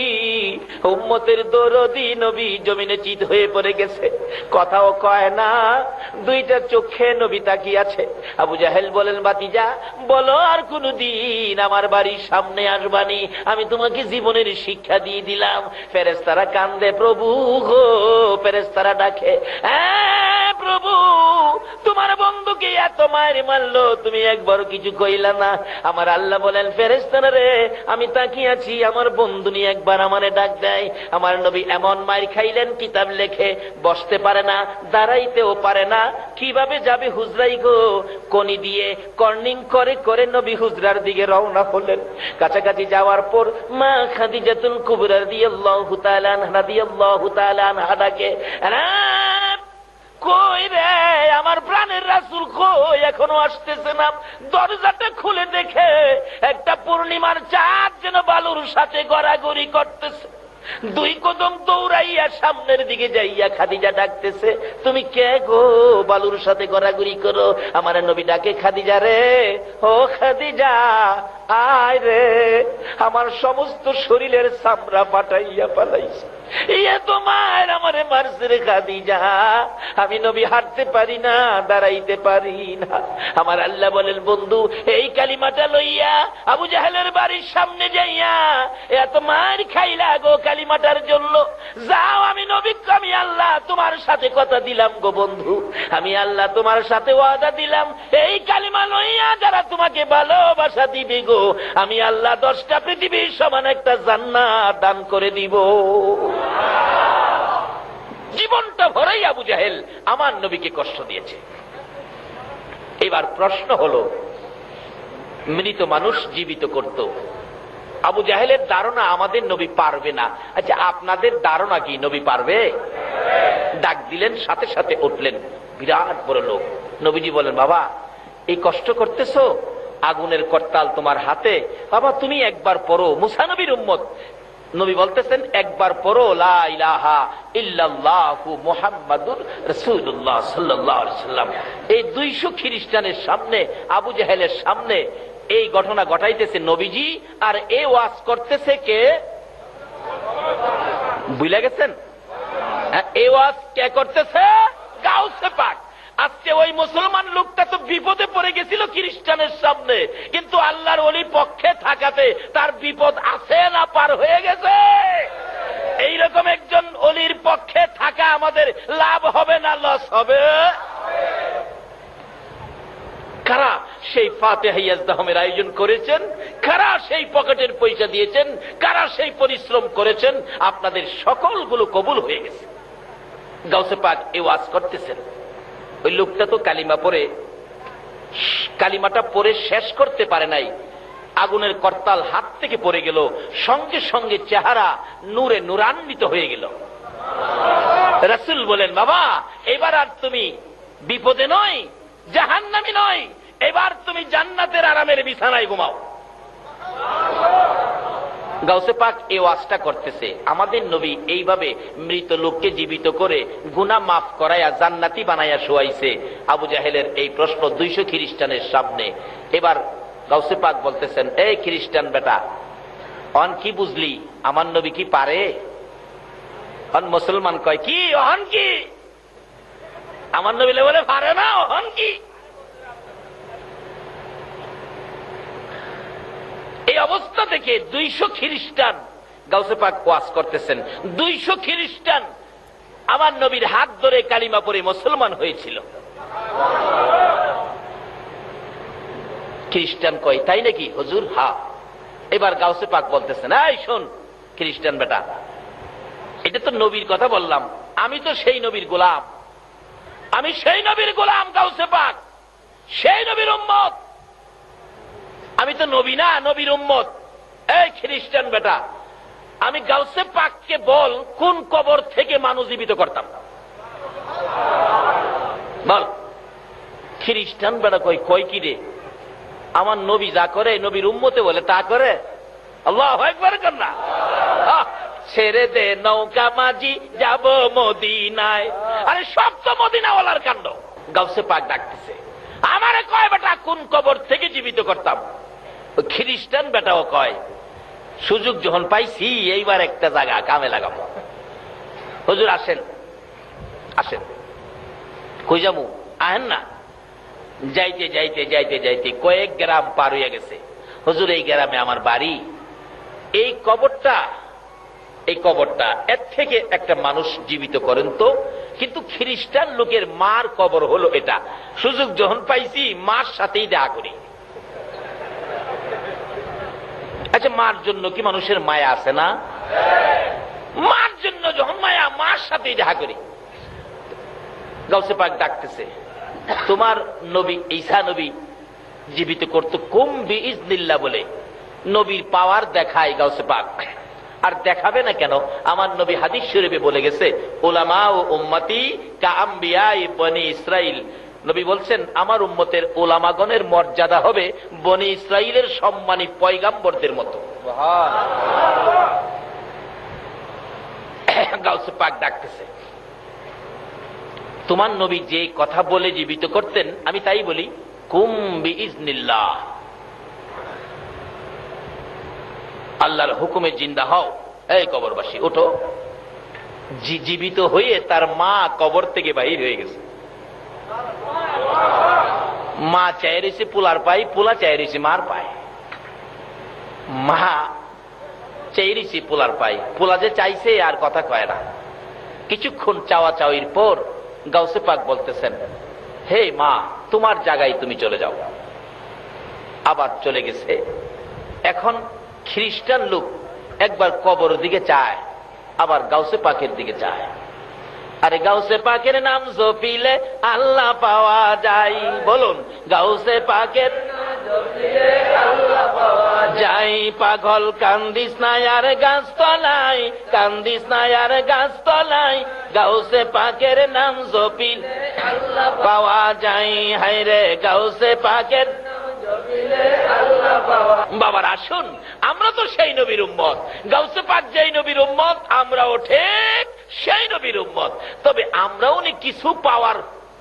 উম্মতের দরদি নবী জমিনে চিত হয়ে পড়ে গেছে, কথাও কয় না, দুইটা চোখে নবী তাকিয়ে আছে। আবু জাহেল বলেন, ভাতিজা বলো আর কোনদিন আমার বাড়ির সামনে আসবানি, আমি তোমাকে জীবনের শিক্ষা দিয়ে দিলাম। ফেরেশতারা কান্দে, প্রভু গো, ফেরেশতারা ডাকে, হ্যাঁ প্রভু, তোমার বন্ধুকে এত মায়ের মারলো, তুমি একবার কিছু কইলা না। আমার আল্লাহ বলেন, ফেরেশতারা রে, আমি তাকিয়ে আছি, আমার বন্ধু নিয়ে একবার আমারে ডাক দেয়। আমার নবী এমন মায়ের খাইলেন, কিতাব লেখে বসতে পারে না, দাঁড়াইতেও পারে না, কিভাবে যাবে হুজরাই গো। কনি দিয়ে কর্নিং করে করে নবী হুজরার দিকে রওনা হলেন। কাছাকাছি যাওয়ার পর মা খাদিজাতুল কুবরা রাদিয়াল্লাহু তাআলা আনহা ডাকে, কই রে আমার প্রাণের রাসূল, কই এখনো আসতেছে না? দরজাটা খুলে দেখে একটা পূর্ণিমার চাঁদ যেন বালুর সাথে গড়াগড়ি করতেছে। দুই কদম দৌড়াইয়া সামনের দিকে যাইয়া খাদিজা ডাকতেছে, তুমি কে গো, বালুর সাথে গড়াগড়ি করো? আমার নবী ডাকে, খাদিজা রে, ও খাদিজা আয় রে, আমার সমস্ত শরীরের চামড়া পাঠাইয়া পালাইছে, ইয়ে তোমার আমারে মারছে রে খাদিজা, আমি নবী হাঁটতে পারি না, দাঁড়াইতে পারি না। আমার আল্লাহ বলেন, বন্ধু এই কালিমাটা লইয়া আবু জাহেলের বাড়ির সামনে যাইয়া এত মার খাইলা গো কালিমাটার জন্য, যাও, আমি নবী, আমি আল্লাহ তোমার সাথে কথা দিলাম গো বন্ধু, আমি আল্লাহ তোমার সাথে ওয়াদা দিলাম, এই কালিমা লইয়া যারা তোমাকে ভালোবাসা দিবে গো, আমি আল্লাহ 10টা পৃথিবীর সমান একটা জান্নাত দান করে দিব। জীবনটা ভরাই আবু জাহেল আমার নবীকে কষ্ট দিয়েছে। এবার প্রশ্ন হলো, মৃত মানুষ জীবিত করত, আবু জাহেলের ধারণা আমাদের নবী পারবে না। আচ্ছা আপনাদের ধারণা কি নবী পারবে? ডাক দিলেন, সাথে সাথে উঠলেন, বিরাট বড় লোক। নবীজি বলেন, বাবা এই কষ্ট করতেছো, আগুনের করতাল তোমার হাতে, বাবা তুমি একবার পড়ো, মুসা নবীর উম্মত। নবী বলতেছেন একবার পড়ো লা ইলাহা ইল্লাল্লাহু মুহাম্মাদুর রাসূলুল্লাহ সাল্লাল্লাহু আলাইহি সাল্লাম। এই 200 খ্রিস্টানের সামনে, আবু জাহেলের সামনে এই ঘটনা ঘটাইতেছে নবীজি, আর এই ওয়াজ করতেছে কে? ভুলে গেছেন? এই ওয়াজ কে করতেছে? গাউসে পাক। আজকে ওই মুসলমান লোকটা তো বিপদে পড়ে গেছিল খ্রিস্টানের সামনে, কিন্তু আল্লাহর ওলির পক্ষে থাকাতে তার বিপদ আছে না পার হয়ে গেছে? এইরকম একজন ওলির পক্ষে থাকা আমাদের লাভ হবে না লস হবে? কারা সেই ফাতিহা ইয়াজদাহমের আয়োজন করেছেন, কারা সেই পকেটের পয়সা দিয়েছেন, কারা সেই পরিশ্রম করেছেন, আপনাদের সকলগুলো কবুল হয়ে গেছে। গাউসে পাক এই ওয়াজ করতেছেন। ওই লোকটা তো কালিমা পড়ে, কালিমাটা পড়ে শেষ করতে পারে নাই, আগুনের করতাল হাত থেকে পড়ে গেল, সঙ্গে সঙ্গে চেহারা নূরে নূরান্বিত হয়ে গেল। রাসূল বলেন, বাবা এবার আর তুমি বিপদে নয়, জাহান্নামী নয়, এবার তুমি জান্নাতের আরামের বিছানায় ঘুমাও। গাউসে পাক এই ওয়াজটা করতেছে। আমাদের নবী এইভাবে মৃত লোককে জীবিত করে গুনাহ মাফ করাইয়া জান্নাতি বানাইয়া শোয়াইছে। আবু জাহেলের এই প্রশ্ন 200 খ্রিস্টানের সামনে। এবার গাউসে পাক বলতেছেন, এই খ্রিস্টান বেটা, অন কি বুঝলি, আমার নবী কি পারে? অন মুসলমান কয় কি, অহন কি? আমার নবী বলে পারে না, অহন কি? এই অবস্থা থেকে 200 খ্রিস্টান, গাউসে পাক ওয়াজ করতেছেন, 200 খ্রিস্টান আমার নবীর হাত ধরে কালিমা পড়ে মুসলমান হয়েছিল। খ্রিস্টান কয়, তাই নাকি হুজুর? হ্যাঁ। এবার গাউসে পাক বলতেছেন, এই শোন খ্রিস্টান বেটা, এটা তো নবীর কথা বললাম, আমি তো সেই নবীর গোলাম, আমি সেই নবীর গোলাম গাউসে পাক, সেই নবীর উম্মত, আমি তো নবী না, নবীর উম্মত। এই খ্রিস্টান বেটা, আমি গাউসে পাককে বল কোন কবর থেকে মানুষ জীবিত করতাম, বল। খ্রিস্টান বেটা কই কি রে, আমার নবী যা করে নবীর উম্মতে বলে তা করে। আল্লাহু আকবার কর না। ছেড়ে দে নৌকা মাঝি যাব মদিনায়। আরে সব তো মদিনাওয়ালার কাণ্ড। গাউসে পাক ডাকতেছে, আমারে কয় বেটা কোন কবর থেকে জীবিত করতাম। খ্রিস্টান বেটাও কয়, সুযোগ যখন পাইছি এইবার একটা জায়গা কামে লাগাবো। হুজুর আসেন, আসেন। কই যাবো? আহেন না। যাইতে যাইতে যাইতে যাইতে কয়েক গ্রাম পার হইয়া গেছে। হুজুর এই গ্রামে আমার বাড়ি, এই কবরটা এর থেকে একটা মানুষ জীবিত করেন তো। কিন্তু খ্রিস্টান লোকের মার কবর হলো এটা। সুযোগ যখন পাইছি মার সাথেই দেখা করি। আচ্ছা, মার জন্য কি মানুষের মায়া আছে না? মার জন্য যখন মায়া, মার সাথেই দেখা করি। গাউসে পাক ডাকতেছে, তোমার নবী ঈসা নবী জীবিত করতো কুম বিইজনিল্লাহ বলে নবীর পাওয়ার দেখায় গাউসে পাক। আর দেখাবে না কেন? আমার নবী হাদিস শরীফে বলে গেছে, উলামা ও উম্মতি কাআম্বিয়াই বনি ইসরাইল। নবী বলছেন, আমার উম্মতের উলামাগণের মর্যাদা হবে বনি ইসরাইলের সম্মানী পয়গাম্বরদের মতো। গাউসে পাক ডাকতেছে, তোমার নবী যে কথা বলে জীবিত করতেন, আমি তাই বলি, কুম বিইজনিল্লাহ, আল্লাহর হুকুমে জিন্দা হও। এই কবরবাসী ওঠো। জীবিত হয়ে তার মা কবর থেকে বাহির হয়ে গেছে। মা চাই রয়েছে পোলার পাই, পোলা চাই রয়েছে মার পায়। মা চাই রয়েছে পোলার পাই, পোলা যে চাইছে আর কথা কয় না। কিছুক্ষণ চাওয়া চাওয়ির পর গাউসে পাক বলতেছেন, হে মা, তোমার জায়গায় তুমি চলে যাও। আবার চলে গেছে। এখন খ্রিস্টান লোক একবার কবর দিকে চায়, আবার গাউসে পাকের দিকে চায়। আরে গাউসে পাকের নাম জপিলে আল্লাহ পাওয়া যায়। বলুন, গাউসে পাকের যাই পাগল কান্দিস না আর গাছ তলায়, কান্দিস না আর গাছ তলায়, গাউসে পাকের নাম জপিল পাওয়া যায়। হায়রে গাউসে পাকের বাবার আসুন, আমরা তো সেই নবীর উম্মত, গাউসে পাক যেই নবীর উম্মত, আমরাও ঠিক সেই নবীর উম্মত। তবে আমরাও কিছু পাওয়ার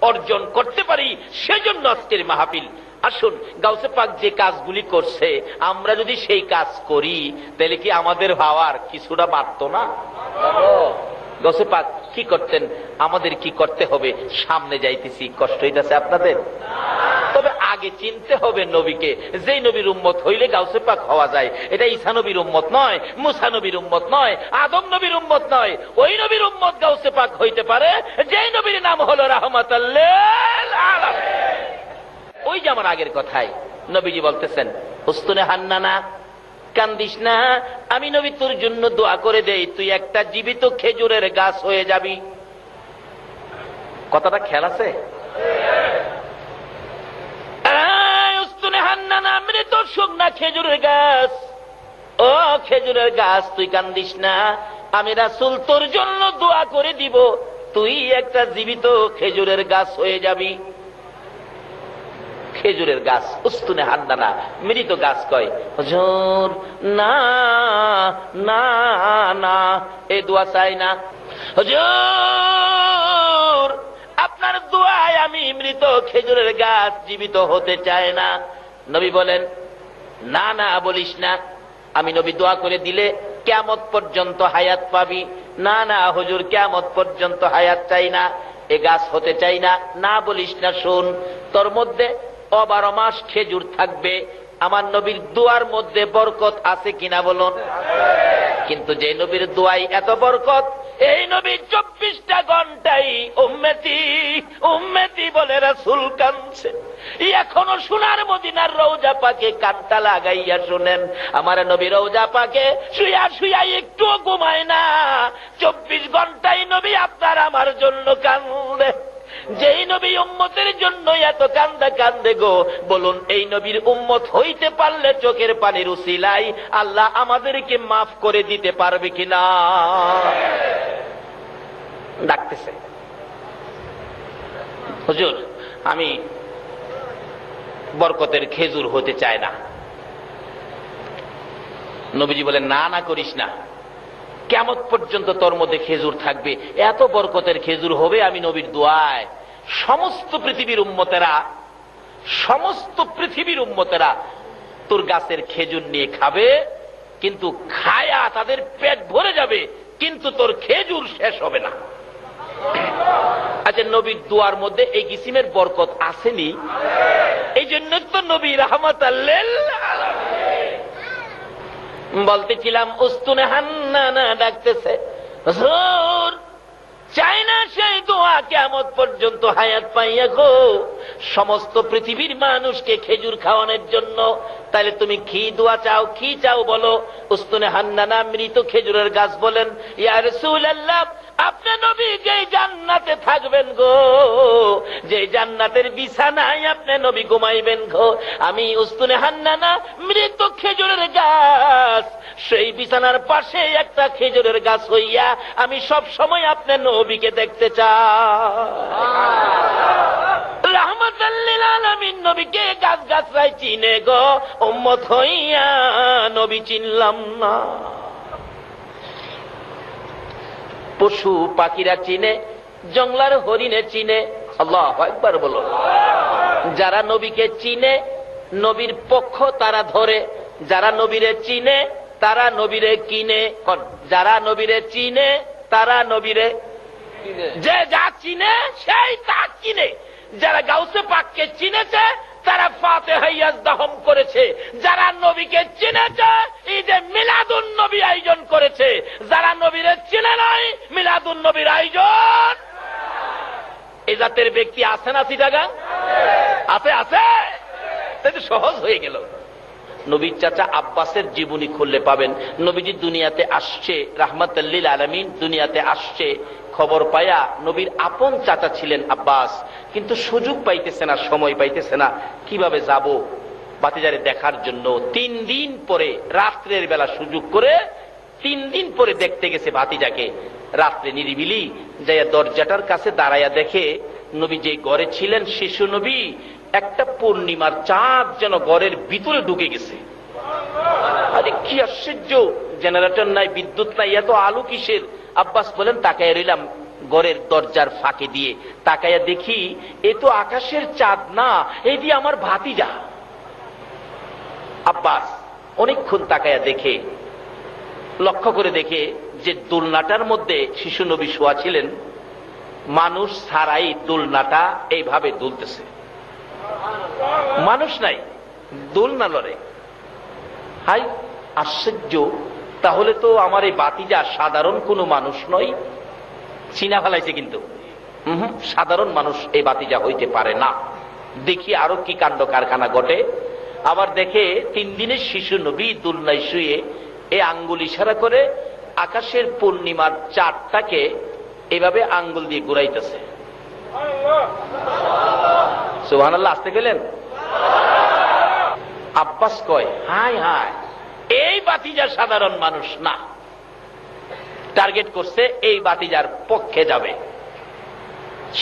অর্জন করতে পারি, সেজন্য আজকের মাহফিল। আসুন, গাউসে পাক যে কাজগুলি করছে আমরা যদি সেই কাজ করি, তাহলে কি আমাদের ভাবার কিছুটা বাড়ত না? গাউসে পাক কি করতেন, আমাদের কি করতে হবে? সামনে যাইতেছি, কষ্ট হইতেছে আপনাদের? তবে আগে চিনতে হবে নবীকে। যেই নবীর উম্মত হইলে গাউসে পাক হওয়া যায়। এটা ঈসা নবীর উম্মত নয়, মুসা নবীর উম্মত নয়, আদম নবীর উম্মত নয়। ওই নবীর উম্মত গাউসে পাক হইতে পারে যেই নবীর নাম হলো রাহমাতুল লিল আলামিন। ওই যে আমার আগের কথায় নবীজি বলতেছেন, উস্তুনে হান্নানা, কান্দিস না, আমি নবী তোর জন্য দোয়া করে দেই, তুই একটা জীবিত খেজুরের গাছ হয়ে যাবি। কথাটা খেয়াল আছে? উস্তুনে হান্নানা, মৃত শুকনা খেজুরের গাছ, ও খেজুরের গাছ তুই কান্দিস না, আমি রাসূল তোর জন্য দোয়া করে দিব, তুই একটা জীবিত খেজুরের গাছ হয়ে যাবি। খেজুরের গাছ, উস্তুনে হান্নানা, মৃত গাছ কয়, হুজুর না না না, এই দোয়া চাই না হুজুর, আপনার দোয়ায় আমি মৃত খেজুরের গাছ জীবিত হতে চাই না। নবী বলেন, না না বলিস না, আমি নবী দোয়া করে দিলে কিয়ামত পর্যন্ত হায়াত পাবি। না না হুজুর, কিয়ামত পর্যন্ত হায়াত চাই না, এ গাছ হতে চাই না, না বলিস না। শোন, তোর মধ্যে 12 মাস খেজুর থাকবে, আমার নবীর দোয়ার মধ্যে বরকত আছে কিনা বলুন? কিন্তু যে নবীর দোয়াই এত বরকত, এই নবী 24টা ঘন্টাই উম্মতি উম্মতি বলে রাসূল কাঁদছে। এখনো সোনার মদিনার রওজা পাকে কানটা লাগাইয়া শুনেন, আমার নবী রওজা পাকে শুয়া শুয়া একটু ঘুমায় না, 24 ঘন্টাই নবী আপনার আমার জন্য কান্দে। যেই নবী উম্মতের জন্য এত কান্দে কান্দে গো, বলুন এই নবীর উম্মত হইতে পারলে চোখের পানির উসিলাই আল্লাহ আমাদেরকে মাফ করে দিতে পারবে কিনা? ডাকতেছে, হুজুর আমি বরকতের খেজুর হতে চাই না। নবীজি বলেন, না না করিস না, কিয়ামত পর্যন্ত তোর মধ্যে খেজুর থাকবে, এত বরকতের খেজুর হবে আমি নবীর দোয়ায়। সমস্ত পৃথিবীর উম্মতেরা তোর গাছের খেজুর নিয়ে খাবে, কিন্তু খায়া তাদের পেট ভরে যাবে, কিন্তু তোর খেজুর শেষ হবে না। আচ্ছা, নবীর দোয়ার মধ্যে এই কিসিমের বরকত আসেনি? এই জন্য তো নবী রাহমাতুল লিল আলামিন। বলতেছিলাম, উস্তুনে হান্নানা ডাকতেছে, হুজুর চাই না সেই দোয়া কিয়ামত পর্যন্ত হায়াত পাইয়া গো, সমস্ত পৃথিবীর মানুষকে খেজুর খাওয়ানোর জন্য। তাহলে তুমি কি দোয়া চাও, কি চাও বলো? উস্তুনে হান্নানা মৃত খেজুরের গাছ বলেন, ইয়া রাসূলুল্লাহ, আপনি নবী যেই জান্নাতে থাকবেন গো, যে জান্নাতের বিছানায় আপনি নবী ঘুমাইবেন গো, আমি উস্তুনে হান্নানা মৃত খেজুরের গাছ, সেই বিছানার পাশে একটা খেজুরের গাছ হইয়া আমি সব সময় আপনার নবীকে দেখতে চাই। রাহমাতুল লিল আলামিন নবীকে গাছ গাছরাই চিনে গো, উম্মত হইয়া নবী চিনলাম না। পশু পাখিরা চিনে, জঙ্গলার হরিণে চিনে। আল্লাহু আকবার বলো। যারা নবীকে চিনে, নবীর পক্ষ তারা ধরে, যারা নবীরে চিনে তারা নবীরে কিনে। যারা নবীরে চিনে তারা নবীরে, যে যা চিনে সেই তা কিনে। যারা গাউসে পাককে চিনেছে তারা ফাতিহা ইয়াজদাহম করেছে, যারা নবীকে চিনেছে ঈদে মিলাদুন নবী আয়োজন করেছে, যারা নবীরে চিনে নাই মিলাদুন নবীর আয়োজন। এই জাতের ব্যক্তি আছে না চিটাগাং? আছে আছে, তাই তো সহজ হয়ে গেল। নবীর চাচা আব্বাসের জীবনী খুললে পাবেন, নবীজি দুনিয়াতে আসছে, রাহমাতুল লিল আলামিন দুনিয়াতে আসছে, খবর পায়া নবীর আপন চাচা ছিলেন আব্বাস, কিন্তু সুযোগ পাইতেছে না, সময় পাইতেছে না, কিভাবে যাব। ভাতিজারে দেখার জন্য 3 দিন পরে রাত্রের বেলা সুযোগ করে 3 দিন পরে দেখতে গেছে ভাতিজাকে। রাত্রে নিরিবিলি যাইয়া দরজাটার কাছে দাঁড়াইয়া দেখে নবী যে ঘরে ছিলেন শিশু নবী, একটা পূর্ণিমার চাঁদ যেন ঘরের ভিতরে ঢুকে গেছে। আরে কি আশ্চর্য, জেনারেটর নাই, বিদ্যুৎ নাই, এত আলো কিসের? আব্বাস বলেন তাকাইয়া রইলাম ঘরের দরজার ফাঁকে দিয়ে, তাকাইয়া দেখি এ তো আকাশের চাঁদ না, এই দিয়ে আমার ভাতিজা। আব্বাস অনেকক্ষণ তাকাইয়া দেখে, লক্ষ্য করে দেখে যে দোলনাটার মধ্যে শিশু নবী শোয়া ছিলেন, মানুষ ছাড়াই দোলনাটা এইভাবে দুলতেছে, মানুষ নাই, দোলনা লড়ে। হাই আশ্চর্য, তাহলে তো আমার এই ভাতিজা সাধারণ কোনো মানুষ নয়। চিনা ফেলাইছে কিন্তু, সাধারণ মানুষ এই ভাতিজা হইতে পারে না। দেখি আরো কি কাণ্ড কারখানা ঘটে। আবার দেখে 3 দিনের শিশু নবী দোলনায় শুয়ে এই আঙ্গুল ইশারা করে আকাশের পূর্ণিমার চাঁদটাকে এভাবে আঙ্গুল দিয়ে ঘুরাইতেছে। সুবহানাল্লাহ, আসতে গেলেন? আব্বাস কয় হায় হায়, এই ভাতিজা সাধারণ মানুষ না, টার্গেট করছে এই ভাতিজার পক্ষে যাবে।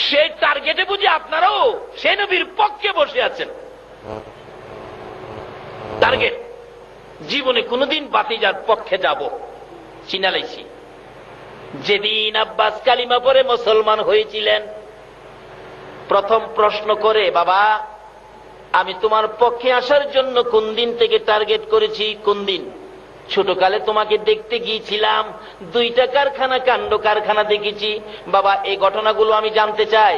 সেই টার্গেটে বুঝি আপনারাও সে নবীর পক্ষে বসে আছেন। টার্গেট জীবনে কোনদিন ভাতিজার পক্ষে যাব, চিনালাইছি। যেদিন আব্বাস কালিমা পড়ে মুসলমান হয়েছিলেন, প্রথম প্রশ্ন করে, বাবা আমি তোমার পক্ষে আসার জন্য কোন দিন থেকে টার্গেট করেছি? কোন দিন? ছোটকালে তোমাকে দেখতে গিয়েছিলাম, 2টা কারখানা, কাণ্ড কারখানা দেখেছি। বাবা এই ঘটনাগুলো আমি জানতে চাই,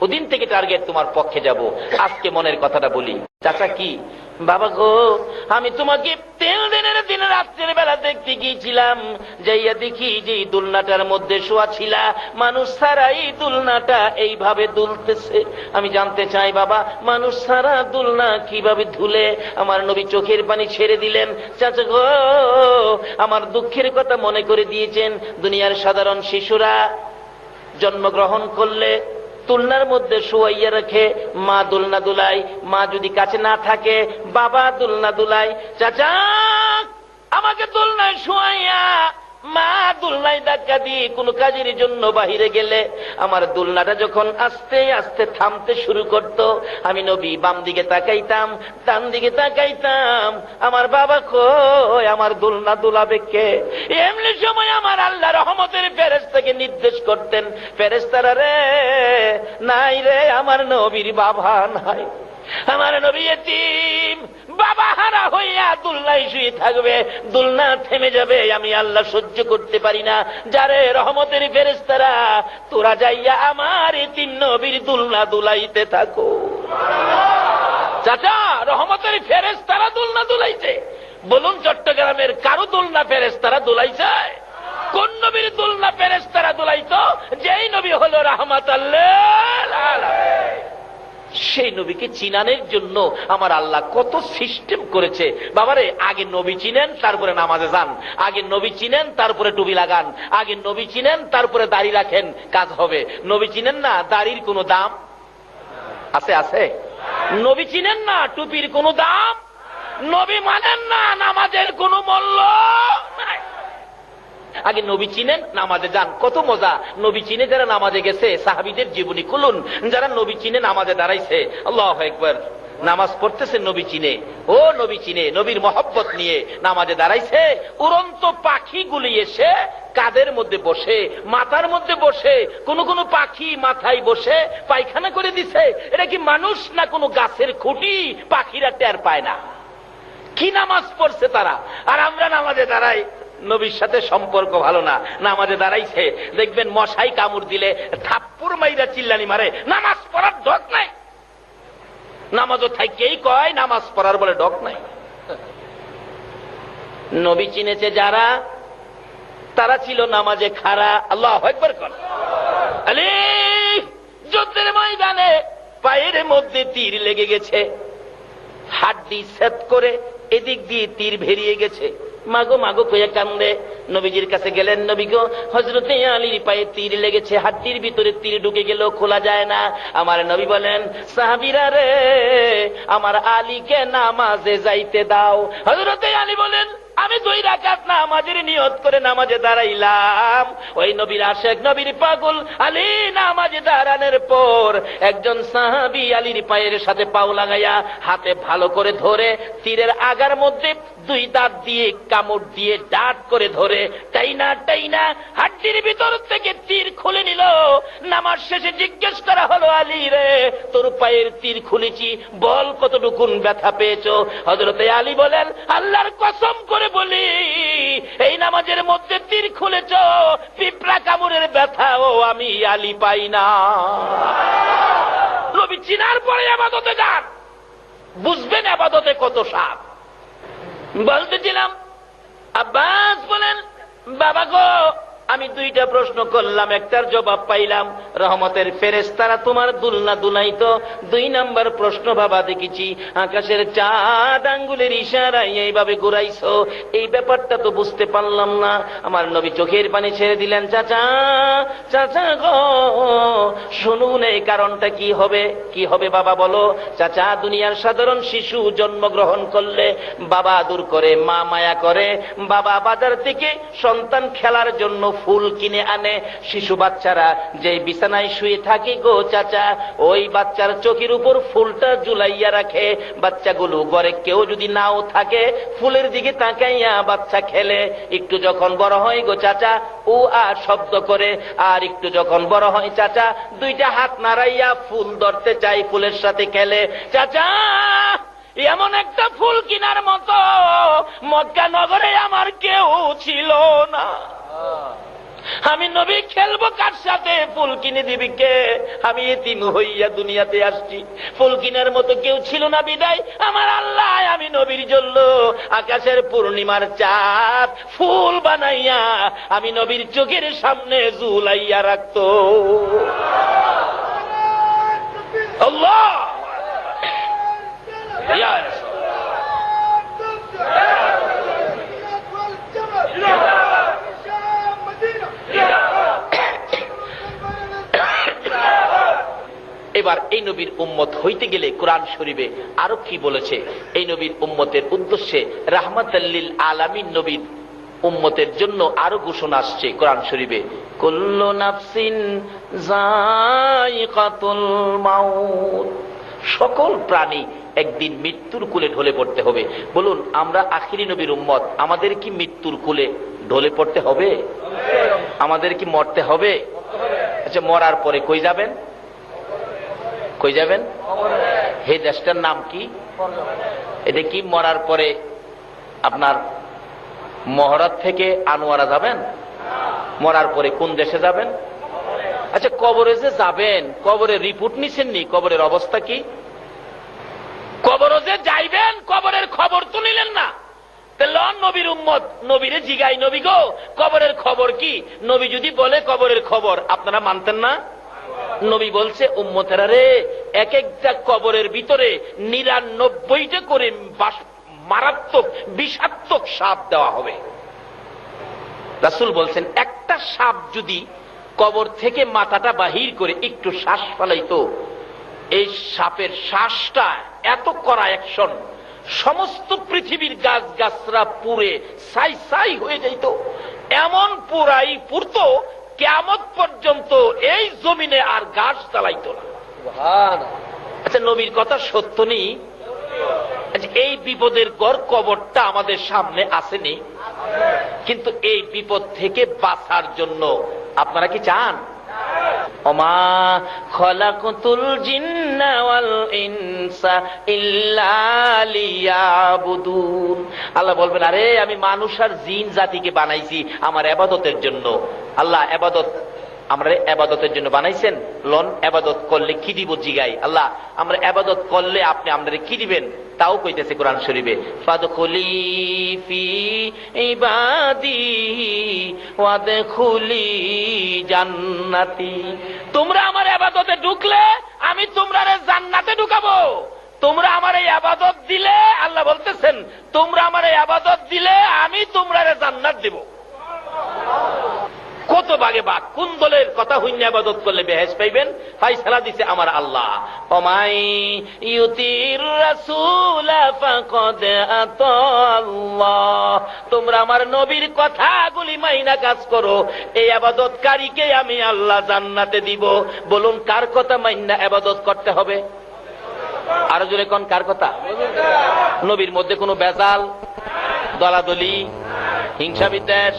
ওদিন থেকে টার্গেট তোমার পক্ষে যাব। আজকে মনের কথাটা বলি। চাচা কি? বাবা গো, আমি তোমাকে 3 দিনের দিন রাত্রের বেলা দেখতে গিয়েছিলাম, যাইয়া দেখি যে দোলনাটার মধ্যে শোয়া ছিলা, মানুষ ছাড়াই দোলনাটা এইভাবে দুলতেছে। আমি জানতে চাই বাবা, মানুষ ছাড়া দোলনা কিভাবে ধুলে? আমার নবী চোখের পানি ছেড়ে দিলেন। চাচা গো, আমার দুঃখের কথা মনে করে দিয়েছেন। দুনিয়ার সাধারণ শিশুরা জন্মগ্রহণ করলে দোলনার মধ্যে শোয়াইয়া রাখে, মা দোলনা দুলাই, মা যদি কাছে না থাকে বাবা দোলনা দুলাই। চাচা আমাকে দোলনায় শোয়াইয়া মা দোলনায় ধাক্কা দিয়ে কোনো কাজের জন্য বাহিরে গেলে আমার দোলনাটা যখন আস্তে আস্তে থামতে শুরু করত, আমি নবী বাম দিকে তাকাইতাম, ডান দিকে তাকাইতাম, আমার বাবা কই, আমার দোলনা দুলাবে কে? এমনি সময় আমার আল্লাহ রহমতের ফেরেশতাকে নির্দেশ করতেন, ফেরেশতারা রে নাই রে, আমার নবীর বাবা নাই, আমার নবী এতিম, বাবা হারা হইয়া দোলনায় শুয়ে থাকবে, দোলনা থেমে যাবে, আমি আল্লাহ সহ্য করতে পারি না। যারে রহমতের ফেরেশতারা, তোরা যাইয়া আমার এতিম নবীর দোলনা দুলাইতে থাকো। চাচা রহমতের ফেরেশতারা দোলনা দুলাইছে? বলুন চট্টগ্রামের কারো দোলনা ফেরেশতারা দুলাইছে? কোন নবীর দোলনা ফেরেশতারা দুলাইতো? যেই নবী হলো রাহমাতাল লিল আলামিন। সেই নবীকে চিনানোর জন্য আমার আল্লাহ কত সিস্টেম করেছে। বাবারে আগে নবী চিনেন তারপরে নামাজে যান, আগে নবী চিনেন তারপরে টুপি লাগান, আগে নবী চিনেন তারপরে দাড়ি রাখেন, কাজ হবে। নবী চিনেন না, দাড়ির কোনো দাম আছে? আছে? নবী চিনেন না, টুপির কোনো দাম? নবী মানেন না, নামাজের কোনো মূল্য নাই। আগে নবী চিনেন, নামাজে যান। কত মজা! নবী চিনে যারা নামাজে গেছে, সাহাবীদের জীবনী খুলুন, যারা নবী চিনে নামাজে দাঁড়াইছে, আল্লাহু আকবার, নামাজ পড়তেছে নবী চিনে, ও নবী চিনে, নবীর মহব্বত নিয়ে নামাজে দাঁড়াইছে। উড়ন্ত পাখিগুলি এসে কাদের মধ্যে বসে, মাথার মধ্যে বসে, কোন কোন পাখি মাথায় বসে পায়খানা করে দিছে। এটা কি মানুষ না কোন গাছের খুঁটি? পাখিরা টের পায় না। কি নামাজ পড়ছে তারা! আর আমরা নামাজে দাঁড়াই, নবীর সাথে সম্পর্ক ভালো না, নামাজে দাঁড়াইছে, দেখবেন মশাই কামড় দিলে থাপ্পড় মাইরা চিল্লানি মারে, নামাজ পড়ার ডক নাই। নামাজও থাকেই কয় নামাজ পড়ার বলে ডক নাই। নবী চিনেছে যারা, তারা ছিল নামাজে খাড়া। আল্লাহু আকবার কর। আলী যুদ্ধের ময়দানে পায়ের মধ্যে তীর লেগে গেছে, হাড্ডি সেট করে এদিক দিয়ে তীর ভেরিয়ে গেছে, মাগো মাগো কইয়া কান্দে। নবীজির কাছে গেলেন, নবী গো, হযরতে আলীর পায়ে তীর লেগেছে, হাড্ডির ভিতরে তীর ঢুকে গেল, খোলা যায় না। আমার নবী বলেন, সাহাবীরা রে, আমার আলীকে নামাজে যাইতে দাও। হযরতে আলী বলেন, আমি 2 রাকাত নামাজের নিয়ত করে নামাজে দাঁড়াইলাম। ওই নবীর আশিক, নবীর পাগল আলী নামাজে দাঁড়ানোর পর একজন সাহাবী আলীর পায়ের সাথে পাও লাগাইয়া হাতে ভালো করে ধরে তীরের আগার মধ্যে 2 দাঁত দিয়ে কামড় দিয়ে ডাট করে ধরে টাইনা টাইনা হাড্ডির ভিতর থেকে তীর খুলে নিল। নামাজ শেষে জিজ্ঞেস করা হলো, আলী রে, তোর পায়ের তীর খুলেছি, বল কতটুকুন ব্যথা পেয়েছো? হযরতে আলী বলেন, আল্লাহর কসম করে বলি, এই নামাজের মধ্যে তীর খুলেছ, পিঁপড়া কামড়ের ব্যথাও আমি আলী পাই না। নবী চিনার পরে ইবাদতে যান, বুঝবেন ইবাদতে কত স্বাদ। বলতেছিলাম, আব্বাস বলেন, বাবা গো, আমি 2টা প্রশ্ন করলাম, একটার জবাব পাইলাম, রহমতের ফেরেশতারা তোমার দুলনা দুলাইতো। 2 নাম্বার প্রশ্ন, বাবা দেখেছি আকাশের চাঁদ আঙ্গুলের ইশারায় এইভাবে ঘুরাইছো, এই ব্যাপারটা তো বুঝতে পারলাম না। আমার নবী চোখের পানি ছেড়ে দিলেন, চাচা চাচা গো, শুনুন এই কারণটা কি হবে? কি হবে বাবা বলো? চাচা, দুনিয়ার সাধারণ শিশু জন্মগ্রহণ করলে বাবা আদর করে, মা মায়া করে, বাবা বাজার থেকে সন্তান খেলার জন্য ফুল কিনে আনে। শিশু বাচ্চারা যেই বিছানায় শুয়ে থাকে গো চাচা, ওই বাচ্চার চোখের উপর ফুলটা ঝুলাইয়া রাখে। বাচ্চাগুলো ঘরে কেউ যদি নাও থাকে, ফুলের দিকে তাকাইয়া বাচ্চা খেলে। একটু যখন বড় হয় গো চাচা, ও আর শব্দ করে, আর একটু যখন বড় হয় চাচা, 2টা হাত নাড়াইয়া ফুল ধরতে চাই, ফুলের সাথে খেলে। চাচা, এমন একটা ফুল কিনার মতো মক্কা নগরে আমার কেউ ছিল না। আমি নবী খেলবো কার সাথে? ফুল কিনে দিবি কে? আমি এতিম হইয়া দুনিয়াতে আসছি, ফুল কিনার মতো কেউ ছিল না বিদায় আমার আল্লাহ আমি নবীর জন্য আকাশের পূর্ণিমার চাঁদ ফুল বানাইয়া আমি নবীর চোখের সামনে ঝুলাইয়া রাখতো। আল্লাহ এবার এই নবীর উম্মত হইতে গেলে কোরআন শরীফে আরো কি বলেছে? এই নবীর উম্মতের উদ্দেশ্যে রাহমাতাল লিল আলামিন নবীর উম্মতের জন্য আরো ঘোষণা আসছে কোরআন শরীফে, কুল্লু নাফসিন যায়িকাতুল মাউত, সকল প্রাণী একদিন মৃত্যুর কুলে ঢলে পড়তে হবে। বলুন, আমরা আখিরি নবীর উম্মত, আমাদের কি মৃত্যুর কুলে ঢলে পড়তে হবে? আমাদের কি মরতে হবে? আচ্ছা, মরার পরে কই যাবেন? কই যাবেন? হে দেশটার নাম কি? এটা কি মরার পরে আপনার মহরাত থেকে আনোয়ারা যাবেন? মরার পরে কোন দেশে যাবেন? আচ্ছা, কবরে যে যাবেন, কবরের রিপোর্ট নিছেন নি? কবরের অবস্থা কি? কবরে যে যাইবেন, কবরের খবর তো নিলেন না। নবীর উম্মত নবীরে জিগাই, নবী গো, কবরের খবর কি? নবী যদি বলে কবরের খবর, আপনারা মানতেন না? নবী বলছে, উম্মতেরা রে, এক একটা কবরের ভিতরে 99টা করে মারাত্মক বিষাক্তক সাপ দেওয়া হবে। রাসূল বলছেন, একটা সাপ যদি কবর থেকে মাথাটা বাহির করে একটু শ্বাস ফেলাইতো, এই সাপের শ্বাসটা এত কড়া অ্যাকশন, সমস্ত পৃথিবীর গাছ গাছরা পুড়ে ছাই ছাই হয়ে যাইত। এমন পুরাই পুরতো, কিয়ামত পর্যন্ত এই জমিনে আর গাছ চালাইতো না। আচ্ছা, নবীর কথা সত্য নেই? এই বিপদের গড় কবরটা আমাদের সামনে আসেনি, কিন্তু এই বিপদ থেকে বাঁচার জন্য আপনারা কি চান? ওমা খলাকতুল জিন্না ওয়াল ইনসা ইল্লা লিয়াবুদুন। আল্লাহ বলবেন, আরে আমি মানুষ আর জিন জাতিকে বানাইছি আমার ইবাদতের জন্য। আল্লাহ ইবাদত আমরা ইবাদতের জন্য বানাইছেন, লন ইবাদত করলে কি দিব জিগাই। আল্লাহ, আমরা ইবাদত করলে আপনি আমাদের কি দিবেন? তাও কইতেছে কোরআন শরীফে, ফাদখুলি ফি ইবাদি ওয়াদখুলি জান্নাতি। তোমরা আমার ইবাদতে ঢুকলে আমি তোমরা জান্নাতে ঢুকাবো। তোমরা আমার এই ইবাদত দিলে, আল্লাহ বলতেছেন, তোমরা আমার এই ইবাদত দিলে আমি তোমরা জান্নাত দেব। কত ভাগে ভাগ, কোন দলের কথা হইন্য ইবাদত করলে বেহেশত পাইবেন, ফায়সালা দিছে আমার আল্লাহ। ওমাই ইউতির রাসূল ফাকাদ আতাল্লাহ, তোমরা আমার নবীর কথাগুলি মাইনা কাজ করো, এই ইবাদতকারীকে আমি আল্লাহ জান্নাতে দিব। বলুন কার কথা মাইনা ইবাদত করতে হবে? আরো জোরে কোন কার কথা? নবীর মধ্যে কোনো বেজাল, দলাদলি, হিংসা বিদ্বেষ।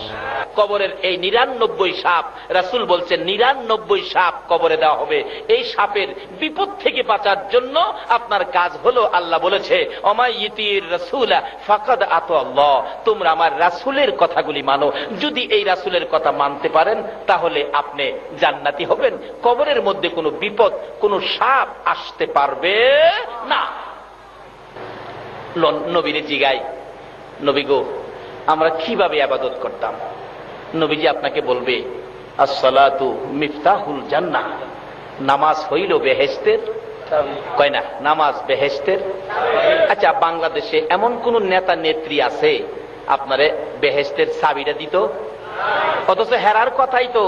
কবরের এই 99 সাপ, রাসূল বলছেন 99 সাপ কবরে দেওয়া হবে। এই সাপের বিপদ থেকে বাঁচার জন্য আপনার কাজ হলো, আল্লাহ বলেছে ওমাই ইতির রাসূল ফাকাদ আতাল্লাহ, তোমরা আমার রাসূলের কথাগুলি মানো। যদি এই রাসূলের কথা মানতে পারেন তাহলে আপনি জান্নাতি হবেন। কবরের মধ্যে কোনো বিপদ, কোনো সাপ আসতে পারবে না। নবীরে জিগাই, নবী গো আমরা কিভাবে ইবাদত করতাম? নবীজি আপনাকে বলবে আসসালাতু মিফতাহুল জান্নাহ, নামাজ হইল বেহেশতের, কয় না নামাজ বেহেশতের। আচ্ছা, বাংলাদেশে এমন কোন নেতা নেত্রী আছে আপনারে বেহেশতের চাবিটা দিত? অথচ হেরার কথাই তো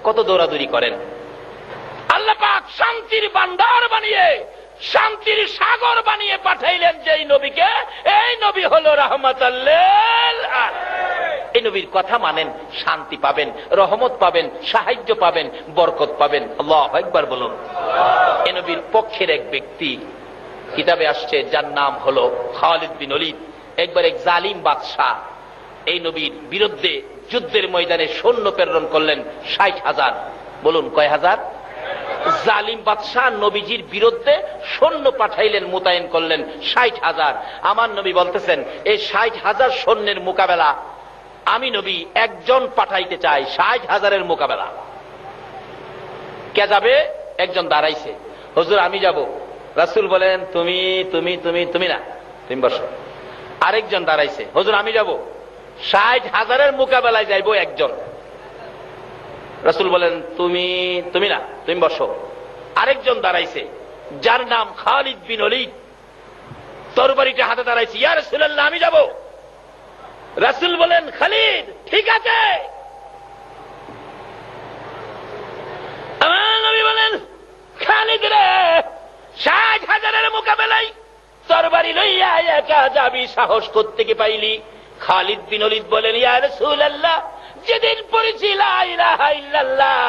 কত দৌড়াদৌড়ি করেন। আল্লাহ পাক শান্তির ভান্ডার বানিয়ে, শান্তির সাগর বানিয়ে পাঠাইলেন যেই নবীকে, এই নবী হলো রাহমাতাল লিল আলামিন। এই নবীর কথা মানেন, শান্তি পাবেন, রহমত পাবেন, সাহায্য পাবেন, বরকত পাবেন। আল্লাহু আকবার বলুন। এই নবীর পক্ষের এক ব্যক্তি, কিতাবে আসছে, যার নাম হলো খালিদ বিন ওলীদ। একবার এক জালিম বাদশাহ এই নবীর বিরুদ্ধে যুদ্ধের ময়দানে সৈন্য প্রেরণ করলেন 60,000। বলুন কয় হাজার? জালিম বাদশাহ নবীজির বিরুদ্ধে সৈন্য পাঠাইলেন, মোতায়েন করলেন 60,000। আমার নবী বলতেছেন এই 60,000 সৈন্যের মোকাবেলা আমি নবী একজন পাঠাইতে চাই। 60,000-এর মোকাবেলা কে যাবে? একজন দাঁড়াইছে, হুজুর আমি যাব। রাসূল বলেন তুমি তুমি তুমি তুমি না, তুমি বসো। আরেকজন দাঁড়াইছে, হুজুর আমি যাব। 60,000-এর মোকাবেলায় যাইব একজন। রাসূল বলেন তুমি তুমি না, তুমি বসো। আরেকজন দাঁড়াইছে, যার নাম খালিদ বিন ওলীদ, তরবারিটা হাতে দাঁড়াইছে। ইয়া রাসূলুল্লাহ আমি যাব। রাসূল বলেন খালিদ ঠিক আছে। আমার নবী বলেন খালিদ রে, 60,000-এর মোকাবেলায় তরবারি লইয়া একা যাবি, সাহস কোত্থেকে পাইলি? খালিদ বিন ওলীদ বলেন ইয়া রাসূলুল্লাহ, যেদিন পড়েছি লা ইলাহা ইল্লাল্লাহ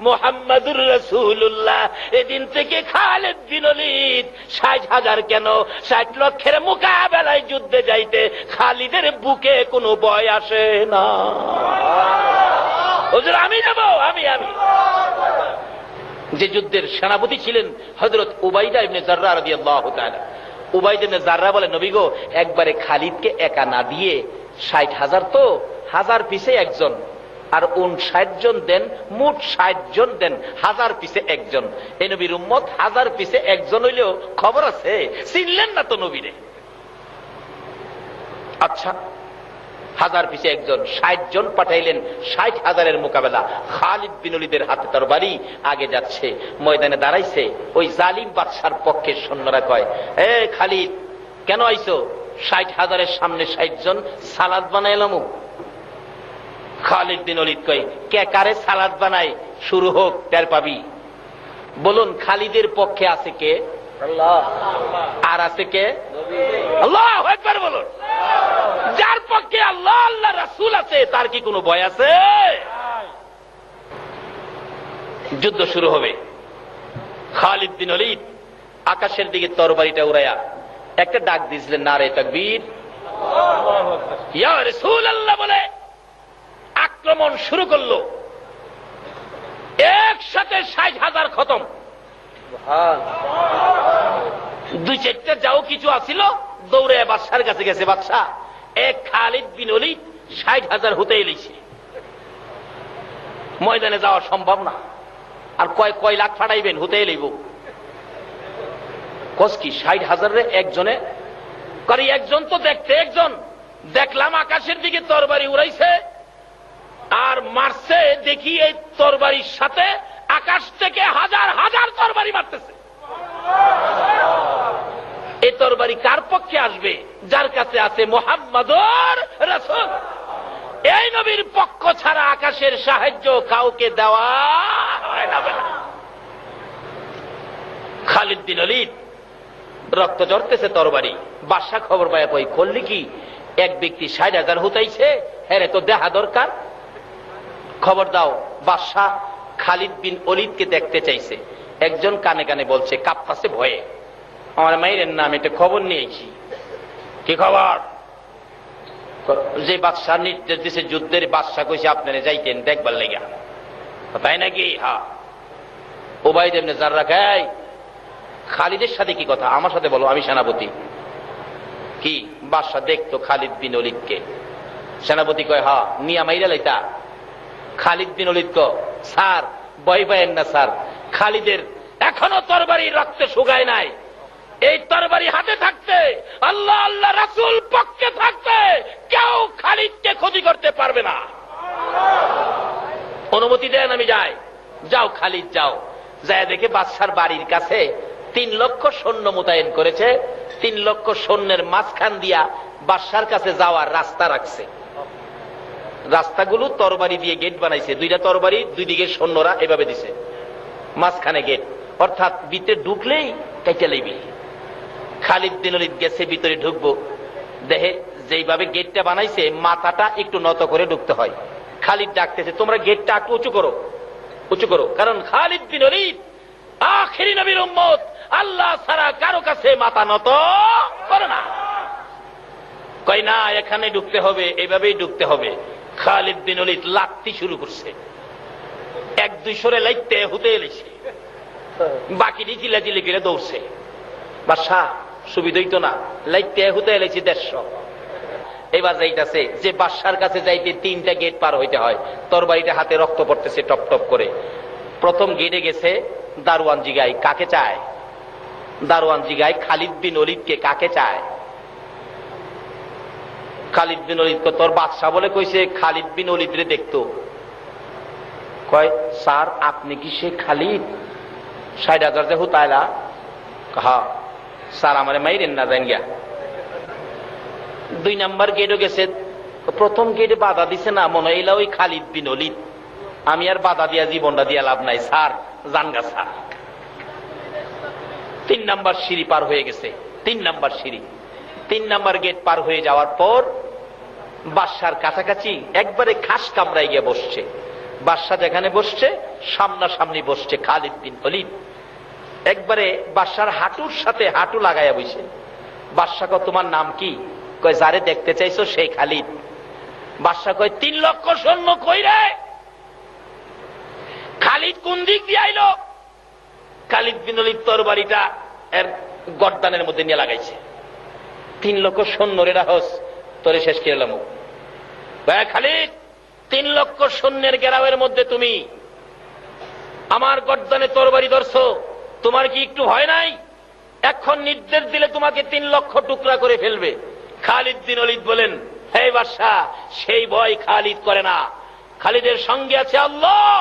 মুহাম্মাদুর রাসূলুল্লাহ, এদিন থেকে খালিদ বিন ওলীদ 60,000 কেন 60 লক্ষের মোকাবেলায় যুদ্ধে যাইতে খালিদের বুকে কোনো ভয় আসে না। হুজুর আমি যাব, আমি আমি। যে যুদ্ধের সেনাপতি ছিলেন হযরত উবাইদা ইবনে জাররাহ রাদিয়াল্লাহু তাআলা। উবাইদা ইবনে জাররাহ বলে নবী গো, একবারে খালিদকে একা না দিয়ে 60,000 তো 1000 পিছে একজন, আর 59 জন দেন, মোট 60 জন দেন, 1000 পিছে একজন। এই নবীর উম্মত 1000 পিছে একজন হইলেও খবর আছে, চিনলেন না তো নবীরে। আচ্ছা 1000 পিছে একজন, 60 জন পাঠাইলেন 60,000-এর মোকাবেলা। খালিদ বিন ওলীদের হাতে তরবারি, আগে যাচ্ছে, ময়দানে দাঁড়াইছে। ওই জালিম বাদশার পক্ষে সৈন্যরা কয় এ খালিদ কেন আইছো? 60,000-এর সামনে 60 জন, সালাদ বানাইলাম। খালিদ বিন ওলীদ কয় কে কারে সালাদ বানাই? শুরু হোক, টের পাবি। বলুন খালিদের পক্ষে আছে কে? আল্লাহ। আর আছে কে? নবী। আল্লাহু আকবার বলুন। যার পক্ষে আল্লাহ, আল্লাহ রাসূল আছে, তার কি কোনো ভয় আছে? যুদ্ধ শুরু হবে। খালিদ বিন ওলীদ আকাশের দিকে তরবারিটা উড়াইয়া একটা ডাক দিয়েছিলেন, নারে তাকবীর, ইয়া রাসূলুল্লাহ বলে আক্রমণ শুরু করলো। একসাথে 60,000 খতম। দুই চারটা যাও কিছু আসিল, দৌড়ে বাদশার কাছে গেছে। বাদশা এক খালিদ বিন ওলীদ 60,000 হতে এলেছে, ময়দানে যাওয়া সম্ভব না। আর কয় লাখ ফাটাইবেন? হতে এলেইব কস কি 60,000 একজনে করে? একজন তো দেখতে একজন, দেখলাম আকাশের দিকে তরবারি উড়াইছে আর মারছে, দেখি এই তরবারির সাথে আকাশ থেকে হাজার হাজার তরবারি মারতেছে। এই তরবারি কার পক্ষে আসবে? যার কাছে আছে মুহাম্মাদুর রাসূল। এই নবীর পক্ষ ছাড়া আকাশের সাহায্য কাউকে দেওয়া হয় না। খালিদ বিন ওলীদ রক্ত ঝরতেছে তরবারি, বাদশা খবর পায়, কই করলি কি? এক ব্যক্তি ৬০,০০০ হুতাইছে, হ্যাঁ তো দেখা দরকার, খবর দাও। বাদশা খালিদ বিন ওলীদকে দেখতে চাইছে, একজন কানে কানে বলছে, কাঁপতাছে ভয়ে, আমার মায়ের নাম এটা খবর নিয়েছি। কি খবর? যে বাদশা নির্দেশ দিছে যুদ্ধের, বাদশা কইছে আপনারা যাইতেন দেখবার লেগা, তাই নাকি? হ্যাঁ। উবাইদ ইবনে জাররাহ, এই খালিদের সাথে কি কথা? আমার সাথে বলো, আমি সেনাপতি। কি? বাদশা দেখতো খালিদ বিন ওলীদকে। সেনাপতি কয়, হ্যাঁ নিয়া মাইরা লাইতা। খালিদ বিন ওলীদ কো, স্যার ভয় পায়েন না স্যার, খালিদের এখনো তরবারি রক্তে শুকায় নাই। এই তরবারি হাতে থাকতে, আল্লাহ আল্লাহ রাসূল পক্ষে থাকতে কেউ খালিদকে ক্ষতি করতে পারবে না। অনুমতি দেন আমি যাই। যাও খালিদ যাও। যায় দেখে বাদশার বাড়ির কাছে ৩ লক্ষ সৈন্য মোতায়েন করেছে। ৩ লক্ষ সৈন্যের মাঝখান দিয়া বাদশার কাছে যাওয়ার রাস্তা রাখছে। রাস্তাগুলো তরবারি দিয়ে গেট বানাইছে, 2টা তরবারি, 2 দিকে সৈন্যরা এভাবে দিছে, মাঝখানে গেট, অর্থাৎ ভিতরে ঢুকলেই কেটে লইবি। খালিদ বিন ওলীদ গেছে ভিতরে ঢুকবো, দেখে যেইভাবে গেটটা বানাইছে মাথাটা একটু নত করে ঢুকতে হয়। খালিদ ডাকতেছে, তোমরা গেটটা একটু উঁচু করো, উঁচু করো, কারণ খালিদ বিন ওলীদ আখিরি নবীর উম্মত, আল্লাহ ছাড়া কারো কাছে মাথা নত করে না। কই না, এখানে ঢুকতে হবে, এইভাবেই ঢুকতে হবে। খালিদ বিন ওলীদ লাত্তি শুরু করছে, 1-2 লাইতে হুতে এলেছে, বাকি চিলাচিলি করে দৌড়ছে। বাদশা সুবিধা হইতো না, লাইতে হুতে এলেছি 150। এবার যাইতেছে যে বাদশার কাছে যাইতে 3টা গেট পার হইতে হয়, তরবারিটা হাতে রক্ত পড়তেছে টপ টপ করে। প্রথম গেটে গেছে, দারোয়ান জিগায় কাকে চায়? দারোয়ান জিগায় খালিদ বিন ওলীদকে কাকে চায়? খালিদ বিন ওলীদ, তোর বাদশা বলে কইছে খালিদ বিন ওলীদ রে দেখতো। কয়, স্যার আপনি কি সে খালিদ ৬০,০০০ যে হুতাইলা? হ্যাঁ স্যার, আমারে মাইরেন না জান গিয়া। 2 নাম্বার গেটও গেছে, প্রথম গেটে বাধা দিছে না, মনে হইলা ওই খালিদ বিন ওলীদ। আমি আর বাধা দিয়া জীবনটা দিয়া লাভ নাই, স্যার জানগা স্যার। 3 নাম্বার সিঁড়ি পার হয়ে গেছে, 3 নাম্বার সিঁড়ি। 3 নাম্বার গেট পার হয়ে যাওয়ার পর বাদশার কাছাকাছি একবারে খাস কামরায় গিয়ে বসছে। বাদশা যেখানে বসছে সামনাসামনি বসছে খালিদ বিন ওলীদ, একবারে বাদশার হাঁটুর সাথে হাঁটু লাগাইয়া বসে। বাদশা কয়, তোমার নাম কি? কয়, যারে দেখতে চাইছো সেই খালিদ। বাদশা কয়, 3 লক্ষ সৈন্য কই রে? খালিদ কোন দিক দিয়ে আইলো? খালিদ বিন ওলীদ তরবারিটা এর গর্দানের মধ্যে নিয়ে লাগাইছে। 3 লক্ষ সৈন্য রে রাহস, তোরে শেষ করে এলাম। খালিদ, 3 লক্ষ সৈন্যের গেরাওয়ের মধ্যে তুমি আমার গর্দানে তরবারি ধরছো, তোমার কি একটু ভয় নাই? এখন নির্দেশ দিলে তোমাকে 3 লক্ষ টুকরা করে ফেলবে। খালিদ বিন ওলীদ বলেন, হে বাদশা, সেই ভয় খালিদ করে না। খালিদের সঙ্গে আছে আল্লাহ,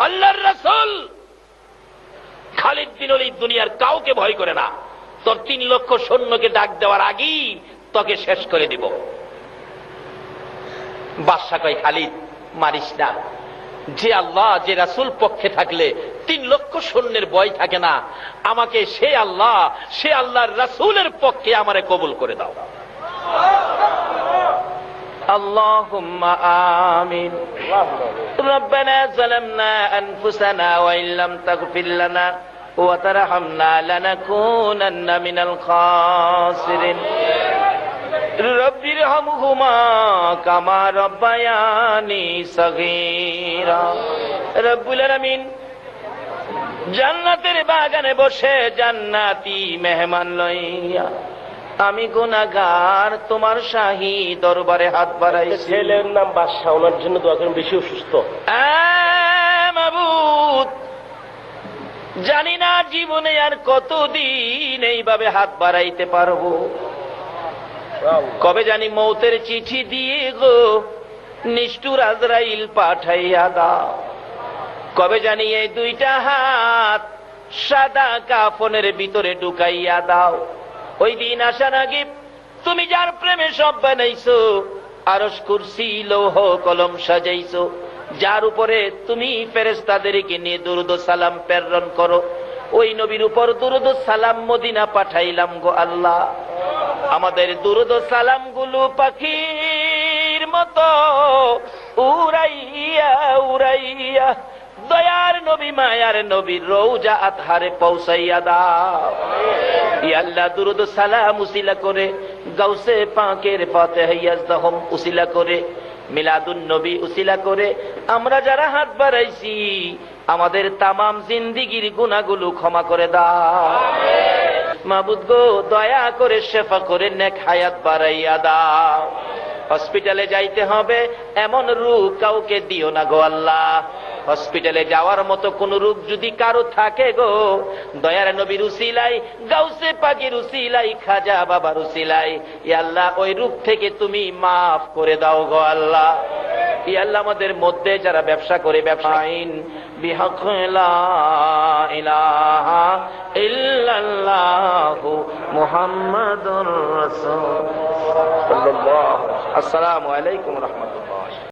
আল্লাহর রাসূল। খালিদ বিন ওলীদ দুনিয়ার কাউকে ভয় করে না। তোর 3 লক্ষ সৈন্যকে ডাক দেওয়ার আগেই তোকে শেষ করে দিব। বাদশা কয়, খালিদ মারিস না, যে আল্লাহ যে রাসূল পক্ষে থাকলে 3 লক্ষ সৈন্যের ভয় থাকে না। আমাকে সে আল্লাহ, সে আল্লাহর রাসূলের পক্ষে আমারে কবুল করে দাও। আল্লাহুম্মা আমিন। রব্বানা যালামনা আনফুসানা ওয়া ইল্লাম তাগফির লানা ওয়া তারহামনা লানাকুনান্না মিনাল খাসিরিন। রব্বিরহামহুমা কামা রব্বায়ানি সগীরা। রব্বুল আলামিন জান্নাতের বাগানে বসে জান্নাতি মেহমান লইয়া আমি গুনাহগার তোমার শাহী দরবারে হাত বাড়াইছি। ছেলের নাম বাদশা, ওনার জন্য দোয়া করুন, বেশি অসুস্থ। মাবুদ, জানি না জীবনে আর কতদিন এইভাবে হাত বাড়াইতে পারবো। কবে জানি মৌতের চিঠি দিয়ে গো নিষ্ঠুর আজরাইল পাঠাইয়া দাও। কবে জানি এই 2টা হাত সাদা কাফনের ভিতরে ঢুকাইয়া দাও। ওই দিন আসার আগে তুমি যার প্রেমে সব বানাইছো আরশ কুরসি লৌহ কলম সাজাইছো, যার উপরে তুমি ফেরেশতাদেরকে নিয়ে দুরূদ ও সালাম প্রেরণ করো, ওই নবীর উপর দুরূদ ও সালাম মদিনা পাঠাইলাম গো আল্লাহ। আমাদের দুরূদ ও সালাম গুলো পাখির মতো উড়াইয়া উড়াইয়া দয়ার নবী মায়ার নবীর রওজা আতহারে পৌঁছাইয়া দাও। ইয়া আল্লাহ, দুরূদ ও সালাম উসিলা করে গাউসে পাকের ফাতিহা ইয়াজদাহুম উসিলা করে মিলাদুন নবী উসিলা করে আমরা যারা হাত বাড়াইছি আমাদের তামাম জিন্দিগির গুনাহগুলো ক্ষমা করে দাও। মাবুদ গো, দয়া করে শেফা করে নেক হায়াত বাড়াইয়া দাও। হসপিটালে যাইতে হবে এমন রোগ কাউকে দিও না গো আল্লাহ। হসপিটালে যাওয়ার মতো কোন রোগ যদি কারো থাকে গো, দয়ার নবীর উসিলাই, গাউসে পাকের উসিলাই, খাজা বাবার উসিলাই, ইয়া আল্লাহ ওই রোগ থেকে তুমি মাফ করে দাও গো আল্লাহ। ইয়া আল্লাহ, আমাদের মধ্যে যারা ব্যবসা করে ব্যবসায়ীন বিহক লা ইলাহা ইল্লাল্লাহু মুহাম্মাদুর রাসূলুল্লাহ। আসসালামু আলাইকুম ওয়া রাহমাতুল্লাহ।